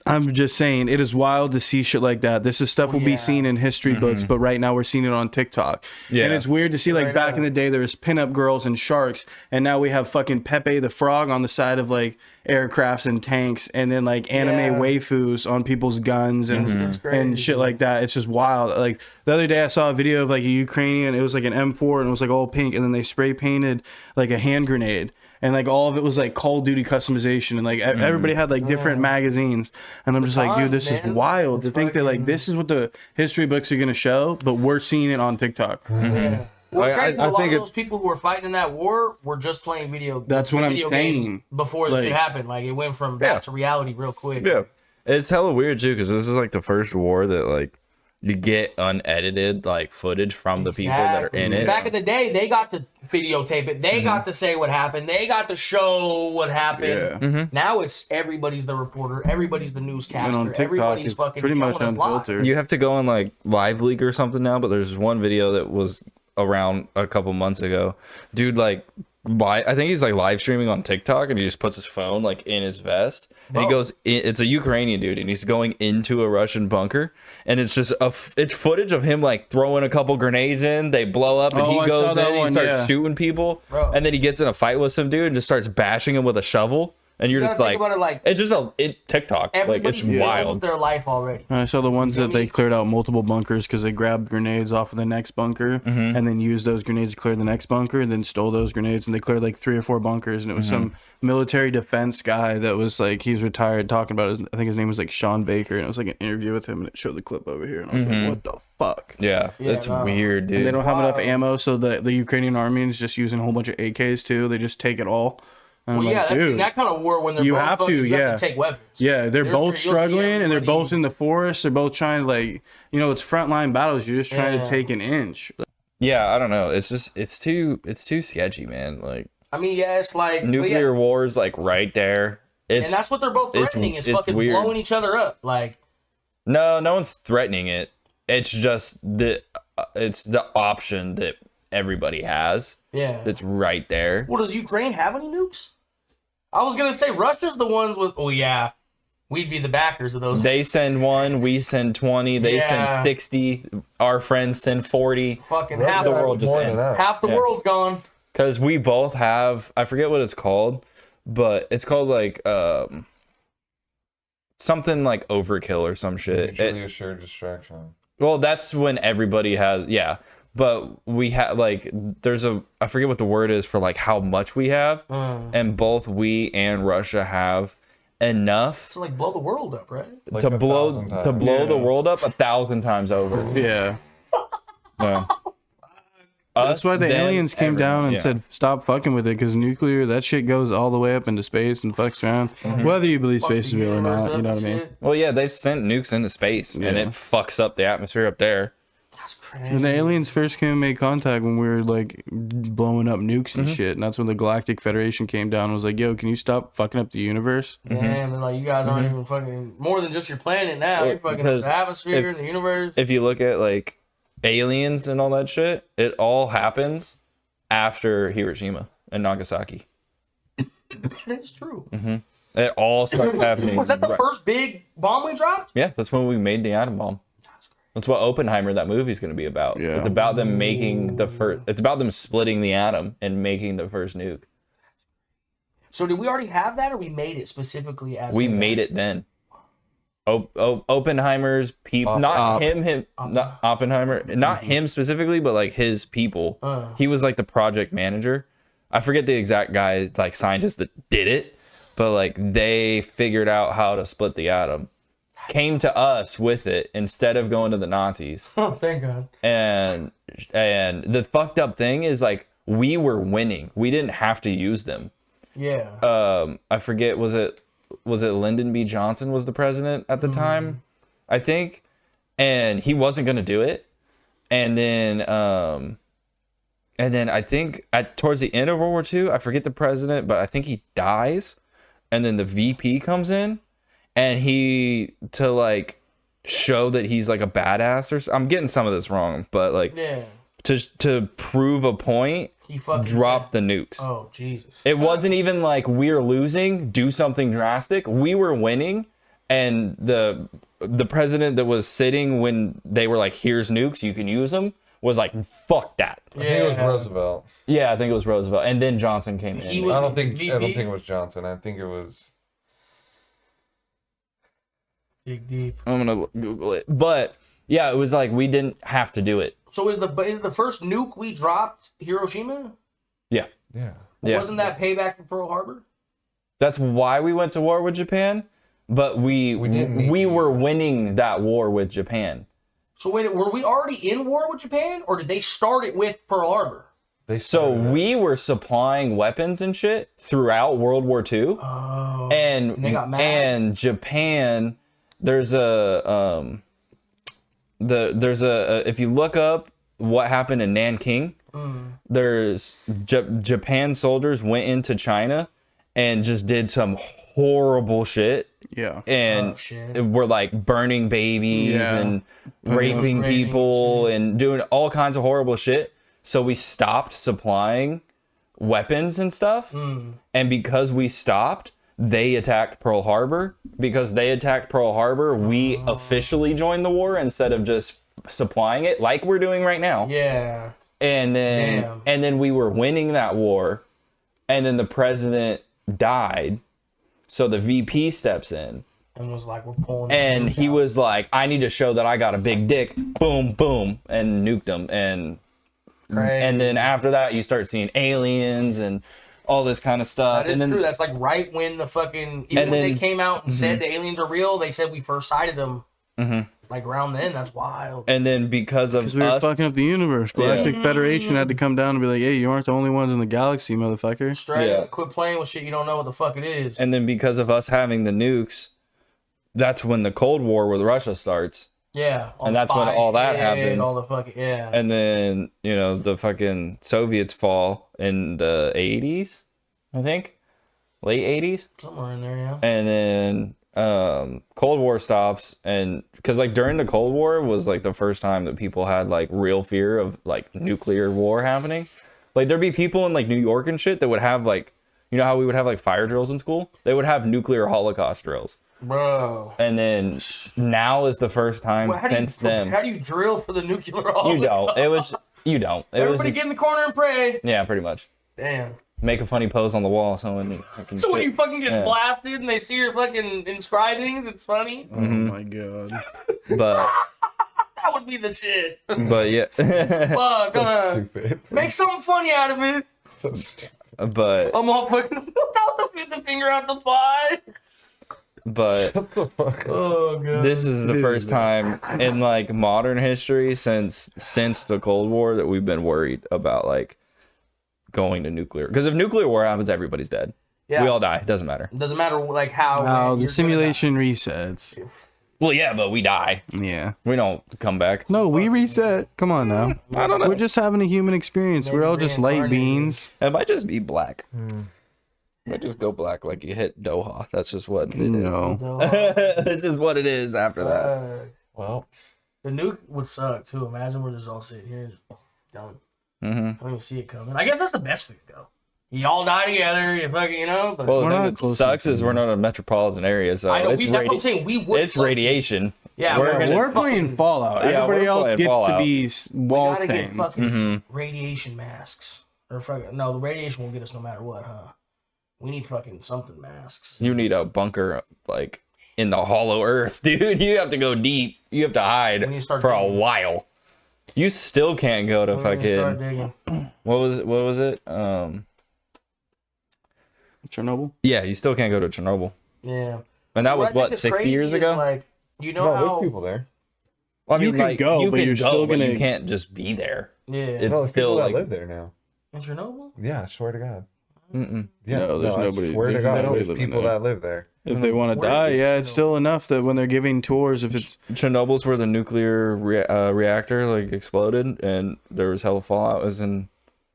Speaker 4: I'm just saying, it is wild to see shit like that. This is stuff we'll be seeing in history books, but right now we're seeing it on TikTok. Yeah. And it's weird to see, like, back in the day, there was pinup girls and sharks, and now we have fucking Pepe the Frog on the side of, like, aircrafts and tanks, and then, like, anime waifus on people's guns and shit like that. It's just wild. Like, the other day I saw a video of, like, a Ukrainian, it was, like, an M4, and it was, like, all pink, and then they spray painted, like, a hand grenade. And, like, all of it was, like, Call of Duty customization. And, like, everybody had, like, different magazines. And I'm just like, dude, this is wild to think that, like, this is what the history books are going to show, but we're seeing it on TikTok.
Speaker 3: Yeah. Well, it's great, a lot of those people who were fighting in that war were just playing video games.
Speaker 4: That's what I'm saying.
Speaker 3: Before this shit happened. Like, it went from back to reality real quick.
Speaker 2: Yeah. It's hella weird, too, because this is, like, the first war that, like, you get unedited like footage from the people that are in it.
Speaker 3: Back in the day, they got to videotape it. They got to say what happened. They got to show what happened.
Speaker 4: Yeah.
Speaker 3: Now it's everybody's the reporter. Everybody's the newscaster.
Speaker 4: On TikTok,
Speaker 3: everybody's fucking
Speaker 4: pretty much unfiltered.
Speaker 2: You have to go on like Live Leak or something now, but there's one video that was around a couple months ago. Dude, like, I think he's like live streaming on TikTok, and he just puts his phone like in his vest, and he goes. It's a Ukrainian dude, and he's going into a Russian bunker, and it's just it's footage of him like throwing a couple grenades in. They blow up, and he goes in, and he starts shooting people, and then he gets in a fight with some dude and just starts bashing him with a shovel. And you're just like, it's just TikTok. Like, it's wild.
Speaker 3: Their life already.
Speaker 4: I saw the ones that they cleared out multiple bunkers because they grabbed grenades off of the next bunker and then used those grenades to clear the next bunker, and then stole those grenades, and they cleared like 3 or 4 bunkers. And it was some military defense guy that was like, he's retired, talking about I think his name was like Sean Baker, and it was like an interview with him, and it showed the clip over here, and I was like, what the fuck?
Speaker 2: Yeah, it's weird, dude.
Speaker 4: And they don't have enough ammo, so the Ukrainian army is just using a whole bunch of AKs too. They just take it all.
Speaker 3: Well,
Speaker 4: like, dude,
Speaker 3: that kind of war when they're
Speaker 4: you
Speaker 3: both
Speaker 4: have
Speaker 3: fucking,
Speaker 4: to,
Speaker 3: you have to take weapons.
Speaker 4: Yeah, they're both struggling, and they're both in the forest. They're both trying to, like, you know, it's frontline battles. You're just trying to take an inch.
Speaker 2: Yeah, I don't know. It's just it's too sketchy, man. Like,
Speaker 3: I mean, yeah, it's like
Speaker 2: nuclear wars, like right there.
Speaker 3: And that's what they're both threatening is fucking blowing each other up. Like,
Speaker 2: no one's threatening it. It's just it's the option that everybody has.
Speaker 3: Yeah,
Speaker 2: that's right there.
Speaker 3: Well, does Ukraine have any nukes? I was gonna say Russia's the ones with. Oh yeah, we'd be the backers of those.
Speaker 2: They send 1, we send 20. They send 60. Our friends send 40.
Speaker 3: Fucking half the world just ends. Half the world's gone.
Speaker 2: Because we both have. I forget what it's called, but it's called like something like overkill or some shit.
Speaker 1: Mutually assured distraction.
Speaker 2: Well, that's when everybody has. Yeah. But we have like I forget what the word is for like how much we have, and both we and Russia have enough
Speaker 3: to like blow the world up, right?
Speaker 2: Like to blow the world up 1,000 times over.
Speaker 4: Yeah.
Speaker 2: Yeah.
Speaker 4: That's why the aliens came down and said stop fucking with it, because nuclear, that shit goes all the way up into space and fucks around. Whether you believe space is real or not, you know what I mean?
Speaker 2: Well, yeah, they've sent nukes into space and it fucks up the atmosphere up there.
Speaker 3: That's crazy.
Speaker 4: When the aliens first came and made contact, when we were like blowing up nukes and shit, and that's when the Galactic Federation came down and was like, yo, can you stop fucking up the universe?
Speaker 3: Yeah, and like, you guys aren't even fucking more than just your planet now. You're fucking up the atmosphere and the universe.
Speaker 2: If you look at like aliens and all that shit, it all happens after Hiroshima and Nagasaki.
Speaker 3: That's true.
Speaker 2: It all starts happening.
Speaker 3: Was that the first big bomb we dropped?
Speaker 2: Yeah, that's when we made the atom bomb. That's what Oppenheimer, that movie, is going to be about. Yeah. It's about them making the first. It's about them splitting the atom and making the first nuke.
Speaker 3: So did we already have that, or we made it specifically as
Speaker 2: we made it then? Oppenheimer's people, not Oppenheimer, not him specifically, but like his people. He was like the project manager. I forget the exact guy, like scientist that did it, but like they figured out how to split the atom. Came to us with it instead of going to the Nazis.
Speaker 3: Oh, thank God.
Speaker 2: And the fucked up thing is like we were winning. We didn't have to use them.
Speaker 3: Yeah.
Speaker 2: I forget, was it Lyndon B. Johnson was the president at the time, I think, and he wasn't going to do it. And then I think towards the end of World War II, I forget the president, but I think he dies, and then the VP comes in. And he, to like show that he's like a badass I'm getting some of this wrong, but like to prove a point,
Speaker 3: he fucking
Speaker 2: dropped the nukes.
Speaker 3: Oh Jesus!
Speaker 2: It wasn't even like we're losing, do something drastic. We were winning, and the president that was sitting when they were like, "Here's nukes, you can use them," was like, "Fuck that."
Speaker 1: I think it was Roosevelt.
Speaker 2: Yeah, I think it was Roosevelt, and then Johnson came in.
Speaker 3: Was
Speaker 1: I don't think
Speaker 3: VP?
Speaker 1: it was Johnson. I think it was.
Speaker 3: Dig deep.
Speaker 2: I'm gonna Google it, but yeah, it was like we didn't have to do it.
Speaker 3: So is the first nuke we dropped Hiroshima?
Speaker 2: Yeah.
Speaker 1: Yeah.
Speaker 2: Yeah.
Speaker 3: Wasn't that payback for Pearl Harbor?
Speaker 2: That's why we went to war with Japan, but we were winning that war with Japan.
Speaker 3: So wait, were we already in war with Japan, or did they start it with Pearl Harbor?
Speaker 2: So we were supplying weapons and shit throughout World War II.
Speaker 3: Oh.
Speaker 2: And
Speaker 3: they got mad.
Speaker 2: And Japan, there's a if you look up what happened in Nanking, there's Japan soldiers went into China and just did some horrible shit.
Speaker 4: Yeah.
Speaker 2: And we're like burning babies and raping people and doing all kinds of horrible shit. So we stopped supplying weapons and stuff. And because we stopped, they attacked Pearl Harbor. Because they attacked Pearl Harbor, we officially joined the war instead of just supplying it like we're doing right now.
Speaker 3: Yeah.
Speaker 2: And then we were winning that war. And then the president died. So the VP steps in.
Speaker 3: And was like, we're pulling.
Speaker 2: And he was like, I need to show that I got a big dick. Boom, boom. And nuked them. And then after that, you start seeing aliens and all this kind of stuff.
Speaker 3: That is true. That's like right when the fucking... Even when they came out and said the aliens are real, they said we first sighted them. Like around then. That's wild.
Speaker 2: And then because of
Speaker 4: we were fucking up the universe. Galactic Federation had to come down and be like, hey, you aren't the only ones in the galaxy, motherfucker.
Speaker 3: Straight up. Quit playing with shit you don't know what the fuck it is.
Speaker 2: And then because of us having the nukes, that's when the Cold War with Russia starts.
Speaker 3: Yeah.
Speaker 2: And that's when all that happens.
Speaker 3: All the fucking,
Speaker 2: And then, you know, the fucking Soviets fall in the 80s, I think. Late 80s.
Speaker 3: Somewhere in there, yeah.
Speaker 2: And then Cold War stops. And because like during the Cold War was like the first time that people had like real fear of like nuclear war happening. Like there'd be people in like New York and shit that would have like, you know how we would have like fire drills in school? They would have nuclear Holocaust drills.
Speaker 3: Bro.
Speaker 2: And then now is the first time since then.
Speaker 3: How do you drill for the nuclear Holocaust?
Speaker 2: You don't. You don't.
Speaker 3: Everybody get in the corner and pray.
Speaker 2: Yeah, pretty much.
Speaker 3: Damn.
Speaker 2: Make a funny pose on the wall so when
Speaker 3: you fucking get blasted and they see your fucking inscribed things, it's funny.
Speaker 4: Oh my god.
Speaker 2: But
Speaker 3: that would be the shit.
Speaker 2: But yeah.
Speaker 3: Fuck, make something funny out of it.
Speaker 1: So stupid.
Speaker 2: But
Speaker 3: I'm all fucking without the finger out the pie.
Speaker 2: But
Speaker 3: oh god,
Speaker 2: this is the first time in like modern history since the Cold War that we've been worried about like going to nuclear. Because if nuclear war happens, everybody's dead. Yeah. We all die. It doesn't matter.
Speaker 3: It doesn't matter like how.
Speaker 4: The simulation resets.
Speaker 2: Well, yeah, but we die.
Speaker 4: Yeah.
Speaker 2: We don't come back.
Speaker 4: No, we reset. Come on now.
Speaker 2: I don't know.
Speaker 4: We're just having a human experience. We're all just light beings.
Speaker 2: It might just be black. It might just go black like you hit Doha. That's just what it is.
Speaker 4: No.
Speaker 2: This is what it is after that.
Speaker 1: Well,
Speaker 3: the nuke would suck too. Imagine we're just all sitting here and just done. I don't even see it coming. I guess that's the best way to go. You all die together, you fucking, you know. But
Speaker 2: well, the thing that sucks is we're not a metropolitan area, so
Speaker 3: I know, that's what I'm saying. We would.
Speaker 2: It's radiation.
Speaker 3: Yeah,
Speaker 4: we're playing Fallout. Everybody else gets
Speaker 2: Fallout.
Speaker 4: to be wall
Speaker 3: we gotta
Speaker 4: thing.
Speaker 3: get fucking radiation masks. Or fucking no, the radiation will get us no matter what, huh? We need fucking something masks.
Speaker 2: You need a bunker like in the hollow earth, dude. You have to go deep. You have to hide for a while. You still can't go to fucking. What was it?
Speaker 4: Chernobyl?
Speaker 2: Yeah, you still can't go to Chernobyl.
Speaker 3: Yeah.
Speaker 2: And that was what, 60 years ago?
Speaker 3: Like, you know
Speaker 1: there's people there.
Speaker 2: Well, I mean,
Speaker 4: you can go, but you're still gonna.
Speaker 2: You can't just be there.
Speaker 3: Yeah.
Speaker 2: It's
Speaker 1: there's
Speaker 2: still
Speaker 1: people
Speaker 2: like
Speaker 1: that live there now.
Speaker 3: In Chernobyl?
Speaker 1: Yeah, I swear to God.
Speaker 2: Mm-mm.
Speaker 1: Yeah,
Speaker 4: No, there's nobody.
Speaker 1: I swear to
Speaker 4: There's
Speaker 1: God,
Speaker 4: nobody
Speaker 1: there's
Speaker 4: living
Speaker 1: people
Speaker 4: there.
Speaker 1: that live there.
Speaker 4: If they want to
Speaker 3: Where
Speaker 4: die,
Speaker 3: is
Speaker 4: yeah,
Speaker 3: Chernobyl?
Speaker 4: it's still enough that when they're giving tours, if it's
Speaker 2: Chernobyl's where the nuclear reactor like exploded, and there was hella fallout. It was in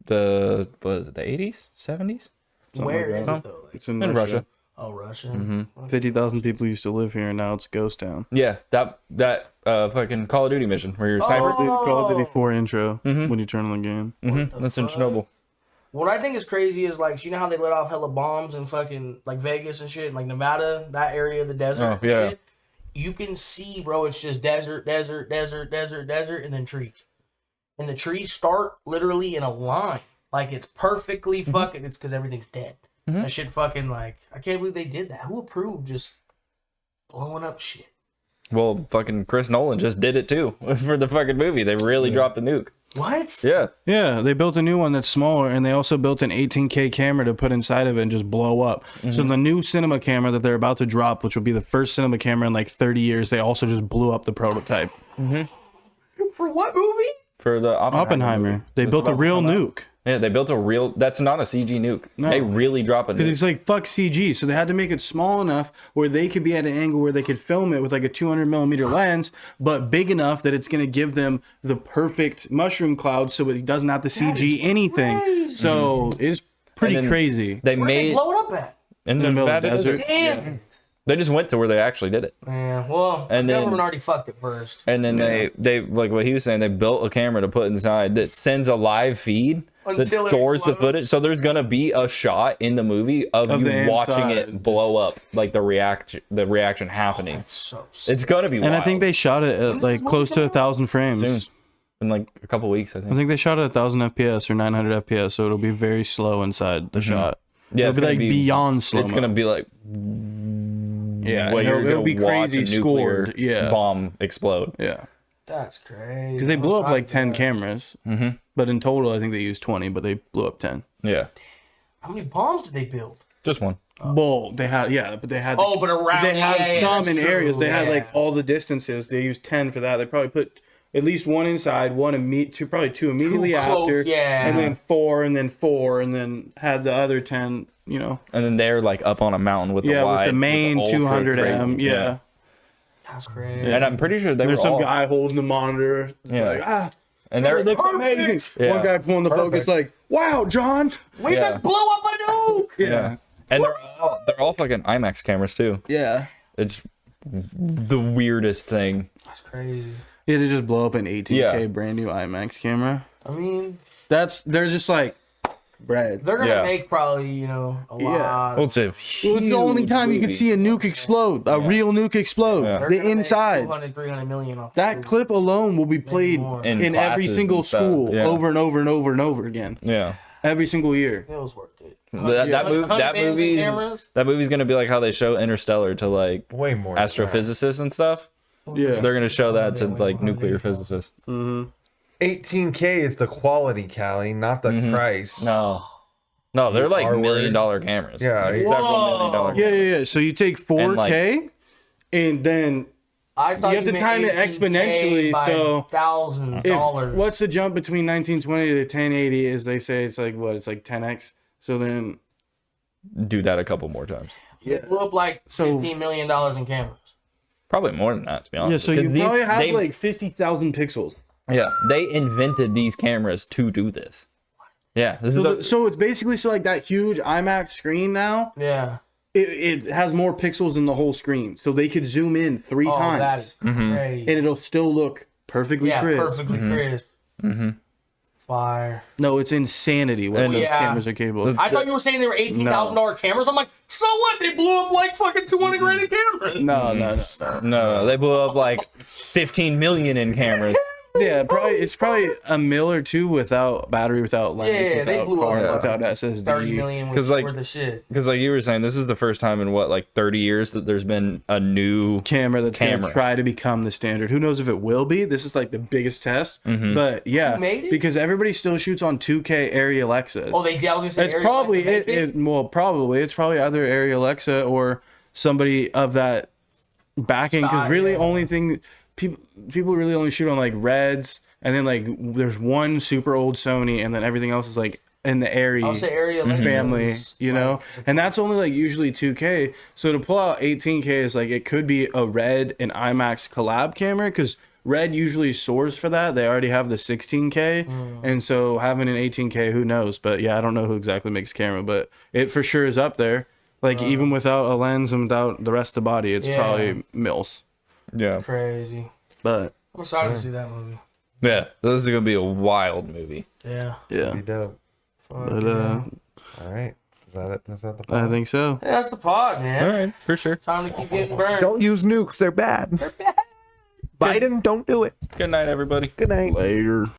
Speaker 2: the 80s, 70s?
Speaker 3: Where is it though? Like,
Speaker 4: it's in
Speaker 2: In Russia.
Speaker 3: Oh, Russian.
Speaker 4: 50,000 people used to live here, and now it's a ghost town.
Speaker 2: Yeah, that fucking Call of Duty mission where you're a sniper.
Speaker 4: Call of Duty 4 intro when you turn on the game.
Speaker 2: That's in Chernobyl.
Speaker 3: What I think is crazy is like, you know how they let off hella bombs in fucking like Vegas and shit, like Nevada, that area of the desert. And shit? You can see, bro, it's just desert, desert, desert, desert, desert, and then trees. And the trees start literally in a line. Like, it's perfectly fucking, it's because everything's dead. That shit fucking, like, I can't believe they did that. Who approved just blowing up shit?
Speaker 2: Well, fucking Chris Nolan just did it too for the fucking movie. They really dropped a nuke.
Speaker 3: What?
Speaker 2: Yeah.
Speaker 4: Yeah, they built a new one that's smaller, and they also built an 18K camera to put inside of it and just blow up. So the new cinema camera that they're about to drop, which will be the first cinema camera in like 30 years, they also just blew up the prototype.
Speaker 3: For what movie?
Speaker 2: For the
Speaker 4: Oppenheimer.
Speaker 2: movie.
Speaker 4: They built a real nuke.
Speaker 2: Yeah, they built a real. That's not a CG nuke.
Speaker 4: No.
Speaker 2: They really drop a
Speaker 4: Because
Speaker 2: nuke.
Speaker 4: it's like, fuck CG. So they had to make it small enough where they could be at an angle where they could film it with like a 200 millimeter lens, but big enough that it's going to give them the perfect mushroom cloud so it doesn't have to CG anything.
Speaker 3: Crazy.
Speaker 4: So it's pretty
Speaker 2: And then
Speaker 4: crazy.
Speaker 2: They
Speaker 3: Where did they
Speaker 2: made
Speaker 3: blow it up at?
Speaker 2: in
Speaker 4: the middle of the
Speaker 2: Nevada
Speaker 4: desert.
Speaker 3: Damn.
Speaker 2: They just went to where they actually did it.
Speaker 3: Yeah, well,
Speaker 2: And
Speaker 3: the
Speaker 2: then-
Speaker 3: government already fucked it first.
Speaker 2: And then they like what he was saying, they built a camera to put inside that sends a live feed that
Speaker 3: Until it
Speaker 2: stores the
Speaker 3: explodes.
Speaker 2: footage. So there's gonna be a shot in the movie of
Speaker 4: Of
Speaker 2: you
Speaker 4: the
Speaker 2: watching
Speaker 4: inside.
Speaker 2: it blow up, like the reaction happening.
Speaker 3: So sick.
Speaker 2: It's gonna be
Speaker 4: And
Speaker 2: wild.
Speaker 4: I think they shot it at like close to 1,000 frames.
Speaker 2: soon in like a couple weeks, I
Speaker 4: I
Speaker 2: think.
Speaker 4: think they shot at 1,000 FPS or 900 FPS, so it'll be very slow inside the shot.
Speaker 2: Yeah,
Speaker 4: It'll be like beyond slow.
Speaker 2: It's gonna be like
Speaker 4: yeah,
Speaker 2: well, you're
Speaker 4: it'll
Speaker 2: gonna
Speaker 4: be
Speaker 2: watch
Speaker 4: crazy
Speaker 2: a nuclear
Speaker 4: scored. Yeah,
Speaker 2: bomb explode.
Speaker 4: yeah.
Speaker 3: That's crazy.
Speaker 4: Because they blew up like 10 cameras, but in total, I think they used 20, but they blew up 10.
Speaker 2: Yeah,
Speaker 3: How many bombs did they build?
Speaker 2: just one.
Speaker 4: Well, they had but they had.
Speaker 3: Oh, but around
Speaker 4: they had
Speaker 3: yeah,
Speaker 4: some
Speaker 3: that's
Speaker 4: in
Speaker 3: true.
Speaker 4: areas. They had
Speaker 3: Yeah.
Speaker 4: like all the distances. They used 10 for that. They probably put at least one inside, probably two immediately
Speaker 3: close,
Speaker 4: after,
Speaker 3: yeah.
Speaker 4: and then four, and then had the other 10. You know,
Speaker 2: And then they're like up on a mountain with the
Speaker 4: yeah,
Speaker 2: wide,
Speaker 4: with the main
Speaker 2: ultra
Speaker 4: 200 M.
Speaker 2: crazy-
Speaker 4: Yeah.
Speaker 3: That's crazy.
Speaker 2: And I'm pretty sure they
Speaker 4: There's
Speaker 2: were
Speaker 4: some
Speaker 2: all,
Speaker 4: guy holding the monitor. It's
Speaker 2: Yeah.
Speaker 4: like,
Speaker 2: and they're
Speaker 4: looks
Speaker 3: Perfect.
Speaker 4: amazing.
Speaker 2: Yeah.
Speaker 4: One guy pulling the focus like, wow, John.
Speaker 3: We
Speaker 2: Yeah.
Speaker 3: just blew up a nuke.
Speaker 2: yeah, and they're all fucking IMAX cameras too.
Speaker 4: Yeah.
Speaker 2: It's the weirdest thing.
Speaker 3: That's crazy.
Speaker 4: Yeah, they just blow up an 18K
Speaker 2: Yeah.
Speaker 4: brand new IMAX camera.
Speaker 3: I mean,
Speaker 4: They're just like, bread.
Speaker 3: they're gonna
Speaker 2: Yeah.
Speaker 3: make probably, a lot.
Speaker 2: Well, it's a
Speaker 4: It was the only time you could see a nuke explode, a real nuke explode.
Speaker 2: Yeah.
Speaker 3: They're
Speaker 4: The
Speaker 3: gonna make
Speaker 4: insides.
Speaker 3: 200, 300 million off
Speaker 4: That
Speaker 3: the
Speaker 4: clip alone will be played
Speaker 3: more.
Speaker 2: In
Speaker 4: in every
Speaker 2: classes
Speaker 4: single
Speaker 2: and stuff,
Speaker 4: school
Speaker 2: yeah.
Speaker 4: over and over and over and over again.
Speaker 2: yeah.
Speaker 4: Every single year.
Speaker 3: It was worth it.
Speaker 2: That movie's gonna be like how they show Interstellar to like
Speaker 1: Way more. than
Speaker 2: astrophysicists and stuff.
Speaker 4: Yeah.
Speaker 2: They're gonna show that to like nuclear physicists.
Speaker 1: that. 18K is the quality, Kali, not the price.
Speaker 2: No, they're like
Speaker 1: R-word.
Speaker 2: $1 million cameras.
Speaker 1: Yeah,
Speaker 2: like
Speaker 1: yeah.
Speaker 2: several $1 million.
Speaker 4: Yeah. So you take 4K and then
Speaker 3: I thought
Speaker 4: You have to
Speaker 3: meant
Speaker 4: time it
Speaker 3: 18K
Speaker 4: exponentially,
Speaker 3: by
Speaker 4: so
Speaker 3: $1,000.
Speaker 4: what's the jump between 1920 to 1080 is they say it's like what? It's like 10x. So then
Speaker 2: Do that a couple more times.
Speaker 3: It blew up like
Speaker 4: So-
Speaker 3: $15 million in cameras.
Speaker 2: Probably more than that, to be honest.
Speaker 4: yeah, so you
Speaker 2: Because
Speaker 4: probably have
Speaker 2: they-
Speaker 4: like 50,000 pixels.
Speaker 2: yeah, they invented these cameras to do this. Yeah, this is
Speaker 4: So,
Speaker 2: the-
Speaker 4: so it's basically so like that huge IMAX screen now.
Speaker 3: Yeah.
Speaker 4: It has more pixels than the whole screen, so they could zoom in 3
Speaker 3: Oh, that
Speaker 4: times,
Speaker 3: is crazy.
Speaker 4: and it'll still look perfectly
Speaker 3: Yeah,
Speaker 4: crisp.
Speaker 3: perfectly crisp. Fire.
Speaker 4: No, it's insanity what
Speaker 3: Oh,
Speaker 4: those
Speaker 3: yeah.
Speaker 4: cameras are capable of.
Speaker 3: I thought you were saying they were $18,000 cameras. I'm like, so what? They blew up like fucking 200 grand in cameras.
Speaker 2: no, they blew up like 15 million in cameras.
Speaker 4: Yeah, it's probably a mil or two without battery, without lens,
Speaker 3: Yeah, they
Speaker 4: without
Speaker 3: blew up,
Speaker 4: card,
Speaker 3: yeah.
Speaker 4: without SSD.
Speaker 3: 30 million was
Speaker 2: 'Cause, like-
Speaker 3: worth of shit.
Speaker 2: Because like you were saying, this is the first time in what, like 30 years that there's been a new
Speaker 4: Camera that's
Speaker 2: Camera.
Speaker 4: gonna try to become the standard. Who knows if it will be? This is like the biggest test. But yeah,
Speaker 3: Who made it?
Speaker 4: because everybody still shoots on 2K Arri Alexas.
Speaker 3: Oh, I was gonna say
Speaker 4: It's
Speaker 3: Ariel
Speaker 4: probably
Speaker 3: Alexa make
Speaker 4: it's probably either Arri Alexa or somebody of that backing. Because
Speaker 3: Style,
Speaker 4: really,
Speaker 3: yeah.
Speaker 4: only thing people really only shoot on like Reds, and then like there's one super old Sony, and then everything else is like in the Arri
Speaker 3: I'll say Ariel Alexa
Speaker 4: family,
Speaker 3: is,
Speaker 4: you know,
Speaker 3: like,
Speaker 4: and that's only like usually 2K. So to pull out 18K is like it could be a Red and IMAX collab camera because Red usually soars for that. They already have the 16K, and so having an 18K, who knows? But yeah, I don't know who exactly makes camera, but it for sure is up there. Like even without a lens and without the rest of the body, it's
Speaker 3: Yeah.
Speaker 4: probably mils.
Speaker 2: Yeah.
Speaker 3: Crazy.
Speaker 4: But
Speaker 3: I'm excited to see that movie.
Speaker 2: Yeah. This is gonna be a wild movie.
Speaker 3: Yeah.
Speaker 4: yeah,
Speaker 1: Be dope.
Speaker 3: Fuck
Speaker 4: but
Speaker 3: yeah.
Speaker 1: All right. Is that it? Is that the
Speaker 4: I
Speaker 1: pod?
Speaker 4: think so.
Speaker 3: Yeah, that's the pod, man.
Speaker 2: All right, for sure.
Speaker 3: Time to keep getting burned.
Speaker 1: Don't use nukes. They're bad. They're bad. Biden, don't do it.
Speaker 2: Good night, everybody.
Speaker 1: Good night.
Speaker 4: Later.